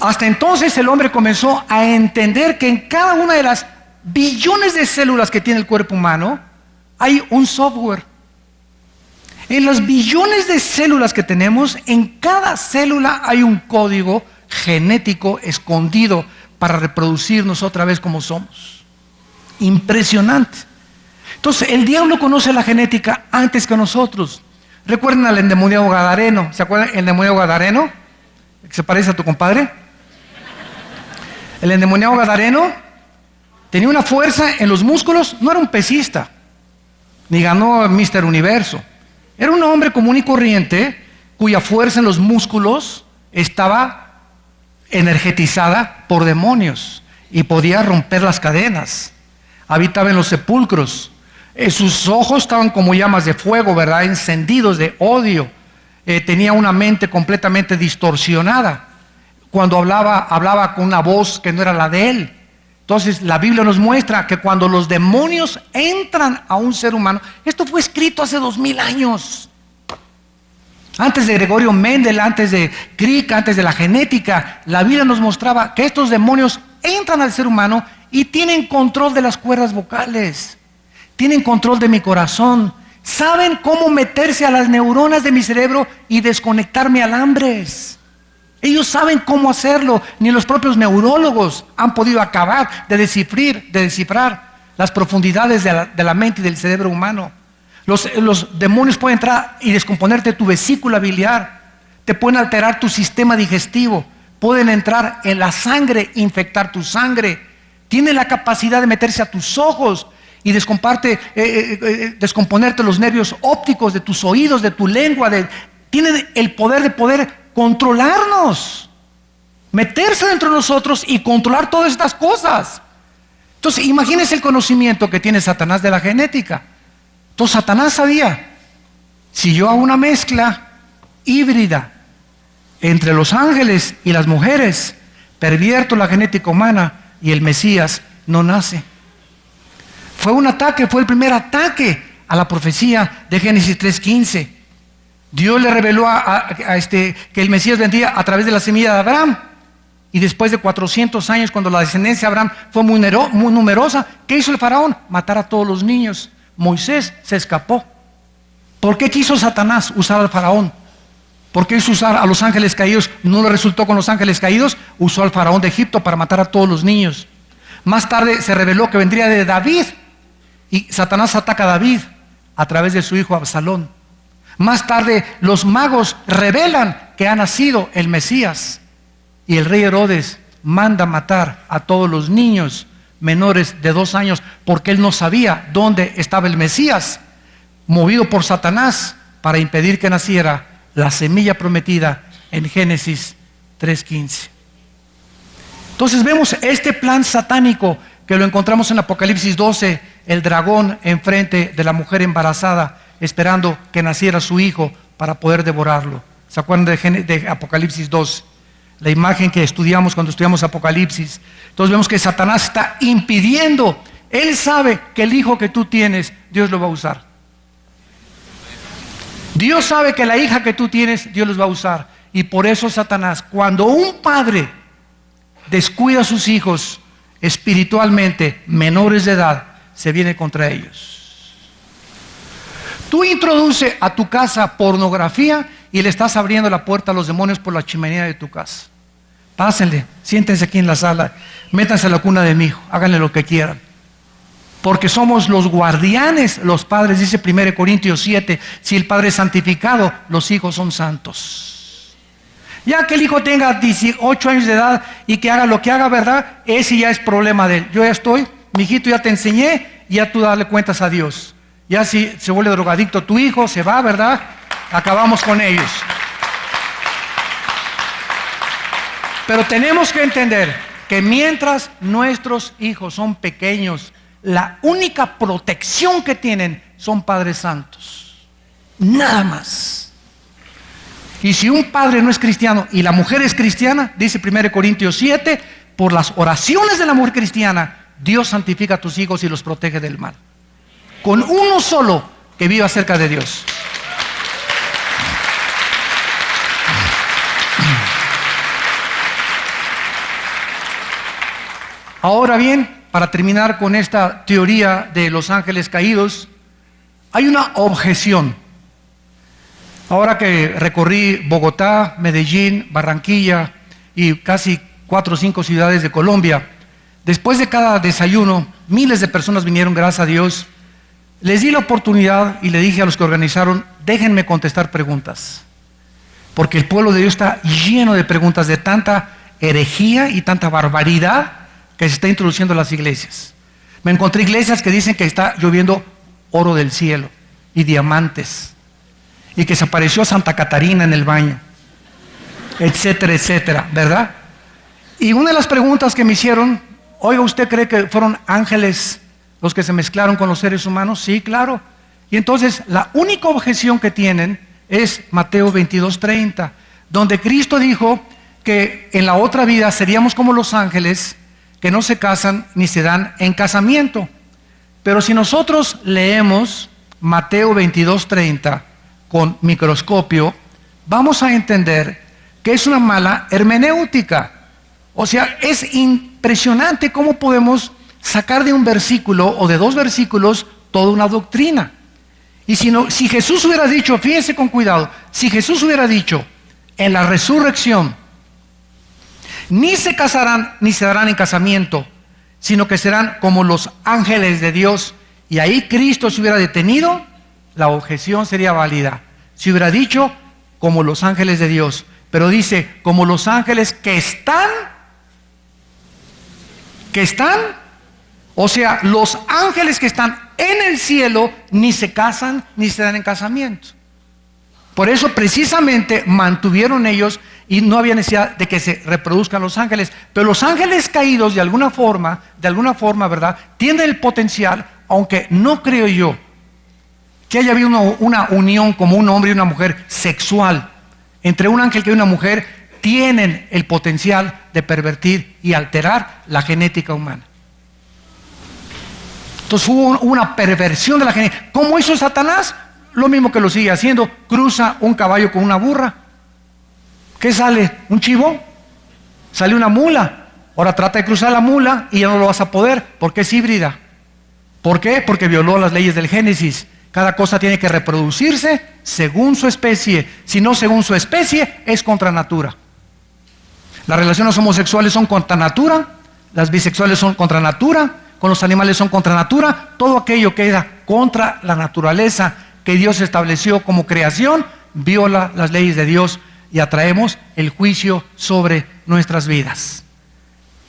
Hasta entonces el hombre comenzó a entender que en cada una de las billones de células que tiene el cuerpo humano hay un software. En las billones de células que tenemos, en cada célula hay un código genético escondido para reproducirnos otra vez como somos. Impresionante. Entonces, el diablo conoce la genética antes que nosotros. Recuerden al endemoniado Gadareno. ¿Se acuerdan el endemoniado Gadareno? ¿Que se parece a tu compadre? El endemoniado Gadareno tenía una fuerza en los músculos, no era un pesista, ni ganó Mr. Universo. Era un hombre común y corriente cuya fuerza en los músculos estaba energetizada por demonios y podía romper las cadenas. Habitaba en los sepulcros. Sus ojos estaban como llamas de fuego, ¿verdad? Encendidos de odio. Tenía una mente completamente distorsionada. Cuando hablaba con una voz que no era la de él. Entonces la Biblia nos muestra que cuando los demonios entran a un ser humano, esto fue escrito hace 2000 años. Antes de Gregorio Mendel, antes de Crick, antes de la genética, la Biblia nos mostraba que estos demonios entran al ser humano y tienen control de las cuerdas vocales, tienen control de mi corazón, saben cómo meterse a las neuronas de mi cerebro y desconectarme alambres. Ellos saben cómo hacerlo, ni los propios neurólogos han podido acabar de descifrar las profundidades de la mente y del cerebro humano. Los demonios pueden entrar y descomponerte tu vesícula biliar, te pueden alterar tu sistema digestivo, pueden entrar en la sangre, infectar tu sangre, tienen la capacidad de meterse a tus ojos y descomponerte los nervios ópticos de tus oídos, de tu lengua, tienen el poder de controlarnos, meterse dentro de nosotros y controlar todas estas cosas. Entonces, imagínense el conocimiento que tiene Satanás de la genética. Entonces, Satanás sabía, si yo hago una mezcla híbrida entre los ángeles y las mujeres, pervierto la genética humana y el Mesías no nace. Fue un ataque, fue el primer ataque a la profecía de Génesis 3:15. Dios le reveló que el Mesías vendría a través de la semilla de Abraham. Y después de 400 años, cuando la descendencia de Abraham fue muy numerosa, ¿qué hizo el faraón? Matar a todos los niños. Moisés se escapó. ¿Por qué quiso Satanás usar al faraón? ¿Por qué hizo usar a los ángeles caídos? No le resultó con los ángeles caídos. Usó al faraón de Egipto para matar a todos los niños. Más tarde se reveló que vendría de David. Y Satanás ataca a David a través de su hijo Absalón. Más tarde los magos revelan que ha nacido el Mesías y el rey Herodes manda matar a todos los niños menores de 2 años porque él no sabía dónde estaba el Mesías, movido por Satanás para impedir que naciera la semilla prometida en Génesis 3:15. Entonces vemos este plan satánico que lo encontramos en Apocalipsis 12, el dragón enfrente de la mujer embarazada, esperando que naciera su hijo para poder devorarlo. ¿Se acuerdan de Apocalipsis 2? La imagen que estudiamos cuando estudiamos Apocalipsis. Entonces vemos que Satanás está impidiendo. Él sabe que el hijo que tú tienes, Dios lo va a usar. Dios sabe que la hija que tú tienes, Dios los va a usar. Y por eso Satanás, cuando un padre descuida a sus hijos espiritualmente, menores de edad, se viene contra ellos. Tú introduces a tu casa pornografía y le estás abriendo la puerta a los demonios por la chimenea de tu casa. Pásenle, siéntense aquí en la sala, métanse a la cuna de mi hijo, háganle lo que quieran. Porque somos los guardianes, los padres, dice 1 Corintios 7, si el padre es santificado, los hijos son santos. Ya que el hijo tenga 18 años de edad y que haga lo que haga, ¿verdad? Ese ya es problema de él. Yo ya estoy, mi hijito, ya te enseñé, ya tú darle cuentas a Dios. Ya si se vuelve drogadicto tu hijo, se va, ¿verdad? Acabamos con ellos. Pero tenemos que entender que mientras nuestros hijos son pequeños, la única protección que tienen son padres santos. Nada más. Y si un padre no es cristiano y la mujer es cristiana, dice 1 Corintios 7, por las oraciones de la mujer cristiana, Dios santifica a tus hijos y los protege del mal. Con uno solo que viva cerca de Dios. Ahora bien, para terminar con esta teoría de los ángeles caídos, hay una objeción. Ahora que recorrí Bogotá, Medellín, Barranquilla y casi 4 o 5 ciudades de Colombia, después de cada desayuno, miles de personas vinieron, gracias a Dios. Les di la oportunidad y le dije a los que organizaron, déjenme contestar preguntas. Porque el pueblo de Dios está lleno de preguntas, de tanta herejía y tanta barbaridad que se está introduciendo en las iglesias. Me encontré iglesias que dicen que está lloviendo oro del cielo y diamantes, y que se apareció Santa Catarina en el baño, etcétera, etcétera, ¿verdad? Y una de las preguntas que me hicieron, oiga, ¿usted cree que fueron ángeles los que se mezclaron con los seres humanos? Sí, claro. Y entonces la única objeción que tienen es Mateo 22:30, donde Cristo dijo que en la otra vida seríamos como los ángeles, que no se casan ni se dan en casamiento. Pero si nosotros leemos Mateo 22:30 con microscopio, vamos a entender que es una mala hermenéutica. O sea, es impresionante cómo podemos sacar de un versículo o de 2 versículos toda una doctrina. Y si Jesús hubiera dicho, fíjense con cuidado, si Jesús hubiera dicho en la resurrección, ni se casarán ni se darán en casamiento, sino que serán como los ángeles de Dios, y ahí Cristo se hubiera detenido, la objeción sería válida. Si hubiera dicho como los ángeles de Dios, pero dice como los ángeles que están, o sea, los ángeles que están en el cielo ni se casan ni se dan en casamiento. Por eso precisamente mantuvieron ellos y no había necesidad de que se reproduzcan los ángeles. Pero los ángeles caídos de alguna forma, ¿verdad?, tienen el potencial, aunque no creo yo que haya habido una unión como un hombre y una mujer sexual entre un ángel y una mujer, tienen el potencial de pervertir y alterar la genética humana. Entonces hubo una perversión de la genética. ¿Cómo hizo Satanás? Lo mismo que lo sigue haciendo. Cruza un caballo con una burra. ¿Qué sale? ¿Un chivo? Sale una mula. Ahora trata de cruzar la mula y ya no lo vas a poder porque es híbrida. ¿Por qué? Porque violó las leyes del Génesis. Cada cosa tiene que reproducirse según su especie. Si no según su especie, es contra natura. Las relaciones homosexuales son contra natura. Las bisexuales son contra natura. Con los animales son contra natura. Todo aquello que era contra la naturaleza que Dios estableció como creación, viola las leyes de Dios y atraemos el juicio sobre nuestras vidas.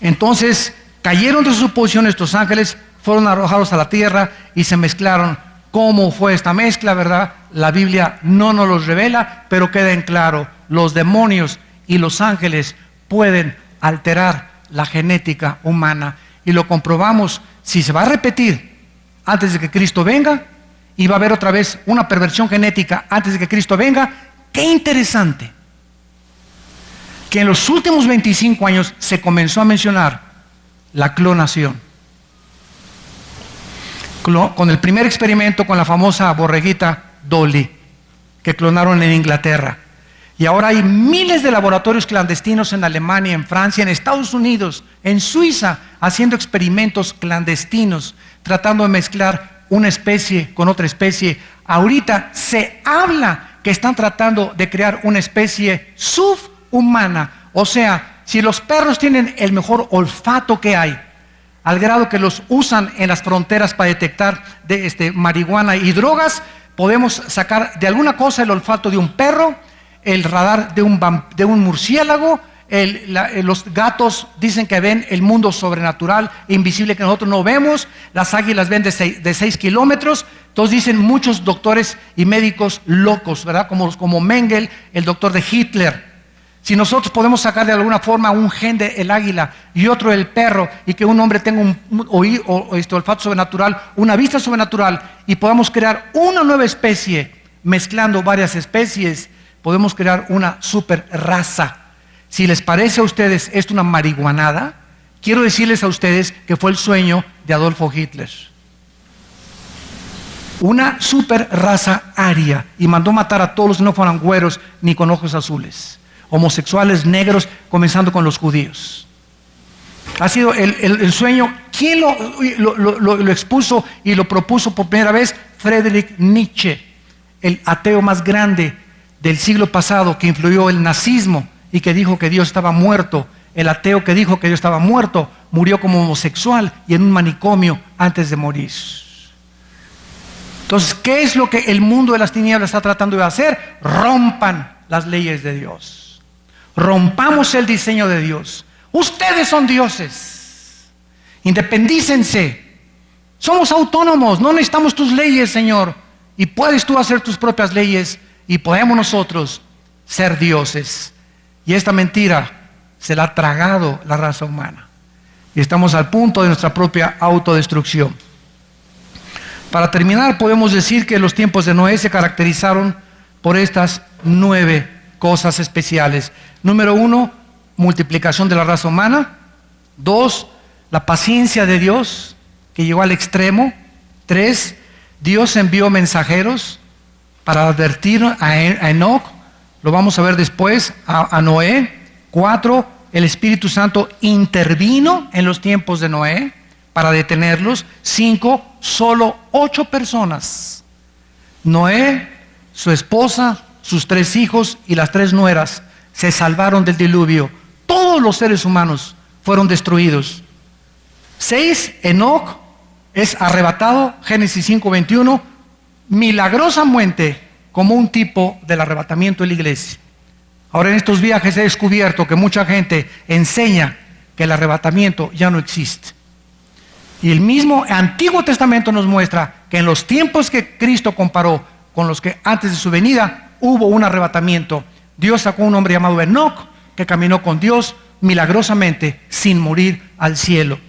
Entonces, cayeron de su posición estos ángeles, fueron arrojados a la tierra y se mezclaron. ¿Cómo fue esta mezcla, verdad? La Biblia no nos lo revela, pero queda en claro, los demonios y los ángeles pueden alterar la genética humana y lo comprobamos. Si se va a repetir antes de que Cristo venga, y va a haber otra vez una perversión genética antes de que Cristo venga. Qué interesante que en los últimos 25 años se comenzó a mencionar la clonación. Con el primer experimento con la famosa borreguita Dolly, que clonaron en Inglaterra. Y ahora hay miles de laboratorios clandestinos en Alemania, en Francia, en Estados Unidos, en Suiza, haciendo experimentos clandestinos, tratando de mezclar una especie con otra especie. Ahorita se habla que están tratando de crear una especie subhumana. O sea, si los perros tienen el mejor olfato que hay, al grado que los usan en las fronteras para detectar marihuana y drogas, podemos sacar de alguna cosa el olfato de un perro, el radar de un murciélago. Los gatos dicen que ven el mundo sobrenatural, invisible, que nosotros no vemos. Las águilas ven de 6 kilómetros. Entonces dicen muchos doctores y médicos locos, ¿verdad? Como Mengele, el doctor de Hitler. Si nosotros podemos sacar de alguna forma un gen del águila y otro del perro, y que un hombre tenga un olfato sobrenatural, una vista sobrenatural, y podamos crear una nueva especie mezclando varias especies, podemos crear una super raza. Si les parece a ustedes esto una marihuanada, quiero decirles a ustedes que fue el sueño de Adolfo Hitler. Una super raza aria, y mandó matar a todos los que no fueran güeros ni con ojos azules, homosexuales, negros, comenzando con los judíos. Ha sido el sueño. ¿Quién lo expuso y lo propuso por primera vez? Friedrich Nietzsche, el ateo más grande del siglo pasado, que influyó el nazismo y que dijo que Dios estaba muerto. El ateo que dijo que Dios estaba muerto murió como homosexual y en un manicomio antes de morir. Entonces, ¿qué es lo que el mundo de las tinieblas está tratando de hacer? Rompan las leyes de Dios. Rompamos el diseño de Dios. Ustedes son dioses. Independícense. Somos autónomos. No necesitamos tus leyes, Señor. Y puedes tú hacer tus propias leyes y podemos nosotros ser dioses. Y esta mentira se la ha tragado la raza humana. Y estamos al punto de nuestra propia autodestrucción. Para terminar, podemos decir que los tiempos de Noé se caracterizaron por estas 9 cosas especiales. Número 1, multiplicación de la raza humana. 2, la paciencia de Dios, que llegó al extremo. 3, Dios envió mensajeros para advertir a Enoc, lo vamos a ver después, a Noé. 4, el Espíritu Santo intervino en los tiempos de Noé para detenerlos. 5, solo 8 personas, Noé, su esposa, sus 3 hijos y las 3 nueras, se salvaron del diluvio. Todos los seres humanos fueron destruidos. 6, Enoc es arrebatado, Génesis 5:21, milagrosamente como un tipo del arrebatamiento de la iglesia. Ahora en estos viajes he descubierto que mucha gente enseña que el arrebatamiento ya no existe. Y el mismo Antiguo Testamento nos muestra que en los tiempos que Cristo comparó con los que antes de su venida, hubo un arrebatamiento. Dios sacó a un hombre llamado Enoc, que caminó con Dios milagrosamente sin morir al cielo.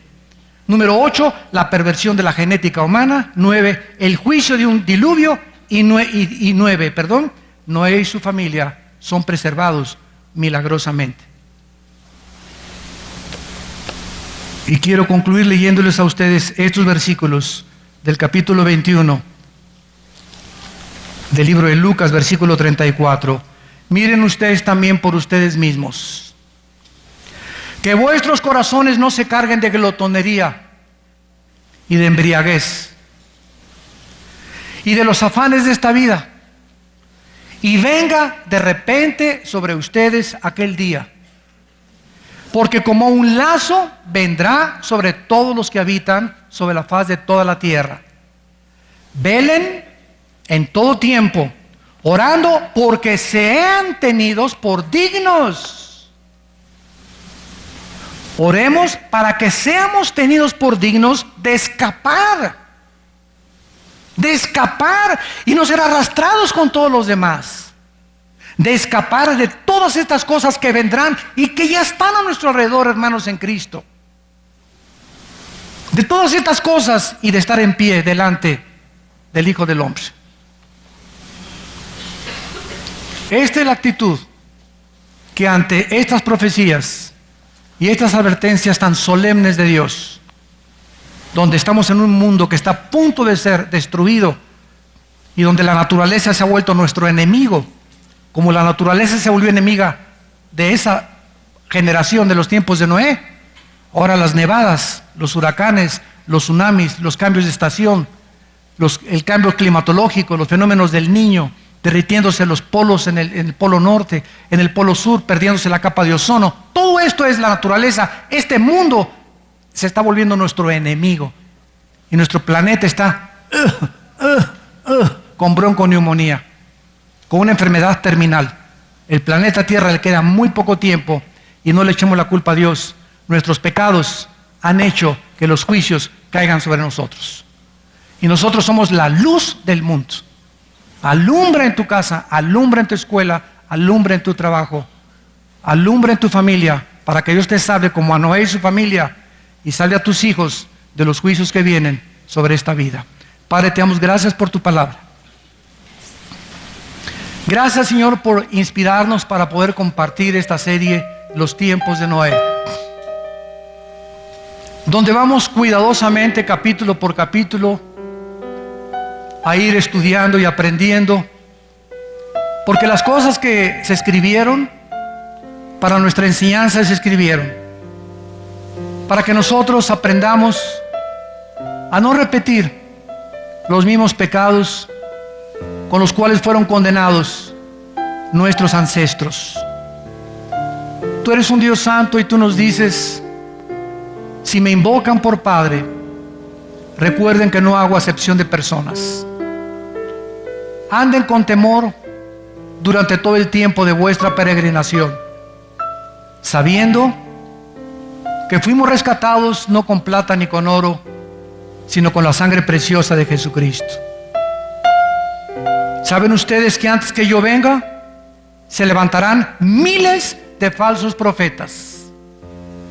Número 8, la perversión de la genética humana. 9, el juicio de un diluvio. Y 9, Noé y su familia son preservados milagrosamente. Y quiero concluir leyéndoles a ustedes estos versículos del capítulo 21 del libro de Lucas, versículo 34. Miren ustedes también por ustedes mismos, que vuestros corazones no se carguen de glotonería y de embriaguez y de los afanes de esta vida, y venga de repente sobre ustedes aquel día, porque como un lazo vendrá sobre todos los que habitan sobre la faz de toda la tierra. Velen en todo tiempo, orando porque sean tenidos por dignos. Oremos para que seamos tenidos por dignos de escapar y no ser arrastrados con todos los demás, de escapar de todas estas cosas que vendrán y que ya están a nuestro alrededor, hermanos en Cristo, de todas estas cosas, y de estar en pie delante del Hijo del Hombre. Esta es la actitud que ante estas profecías y estas advertencias tan solemnes de Dios, donde estamos en un mundo que está a punto de ser destruido y donde la naturaleza se ha vuelto nuestro enemigo, como la naturaleza se volvió enemiga de esa generación de los tiempos de Noé, ahora las nevadas, los huracanes, los tsunamis, los cambios de estación, el cambio climatológico, los fenómenos del Niño, derritiéndose los polos en el polo norte, en el polo sur, perdiéndose la capa de ozono. Todo esto es la naturaleza. Este mundo se está volviendo nuestro enemigo. Y nuestro planeta está con bronconeumonía, con una enfermedad terminal. El planeta Tierra le queda muy poco tiempo y no le echemos la culpa a Dios. Nuestros pecados han hecho que los juicios caigan sobre nosotros. Y nosotros somos la luz del mundo. Alumbra en tu casa, alumbra en tu escuela, alumbra en tu trabajo, alumbra en tu familia, para que Dios te salve como a Noé y su familia, y salve a tus hijos de los juicios que vienen sobre esta vida. Padre, te damos gracias por tu palabra. Gracias, Señor, por inspirarnos para poder compartir esta serie, Los tiempos de Noé, donde vamos cuidadosamente, capítulo por capítulo, a ir estudiando y aprendiendo, porque las cosas que se escribieron para nuestra enseñanza se escribieron para que nosotros aprendamos a no repetir los mismos pecados con los cuales fueron condenados nuestros ancestros. Tú eres un Dios santo y tú nos dices: si me invocan por Padre, recuerden que no hago acepción de personas. Anden con temor durante todo el tiempo de vuestra peregrinación, sabiendo que fuimos rescatados no con plata ni con oro, sino con la sangre preciosa de Jesucristo. ¿Saben ustedes que antes que yo venga, se levantarán miles de falsos profetas,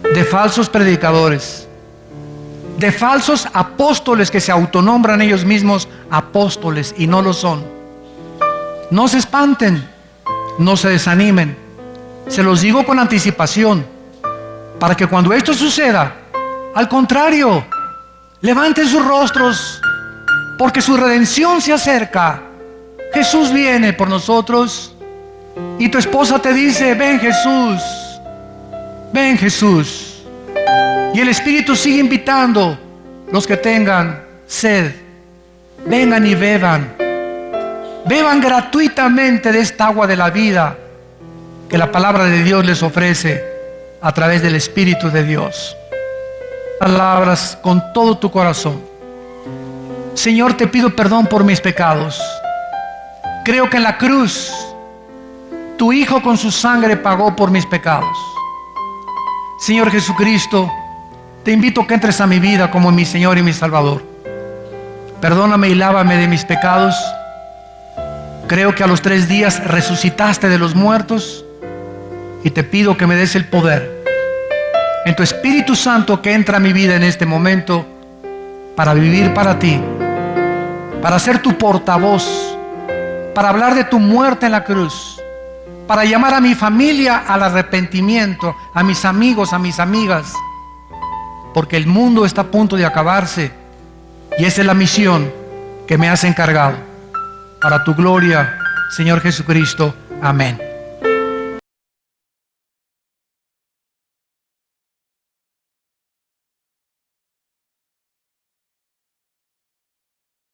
de falsos predicadores, de falsos apóstoles que se autonombran ellos mismos apóstoles y no lo son? No se espanten, no se desanimen. Se los digo con anticipación, para que cuando esto suceda, al contrario, levanten sus rostros, porque su redención se acerca. Jesús viene por nosotros, y tu esposa te dice: ven Jesús, ven Jesús. Y el Espíritu sigue invitando los que tengan sed: vengan y beban. Beban gratuitamente de esta agua de la vida que la palabra de Dios les ofrece a través del Espíritu de Dios. Palabras con todo tu corazón. Señor, te pido perdón por mis pecados. Creo que en la cruz tu Hijo con su sangre pagó por mis pecados. Señor Jesucristo, te invito a que entres a mi vida como mi Señor y mi Salvador. Perdóname y lávame de mis pecados. Creo que a los 3 días resucitaste de los muertos, y te pido que me des el poder en tu Espíritu Santo que entra a mi vida en este momento para vivir para ti, para ser tu portavoz, para hablar de tu muerte en la cruz, para llamar a mi familia al arrepentimiento, a mis amigos, a mis amigas, porque el mundo está a punto de acabarse y esa es la misión que me has encargado. Para tu gloria, Señor Jesucristo. Amén.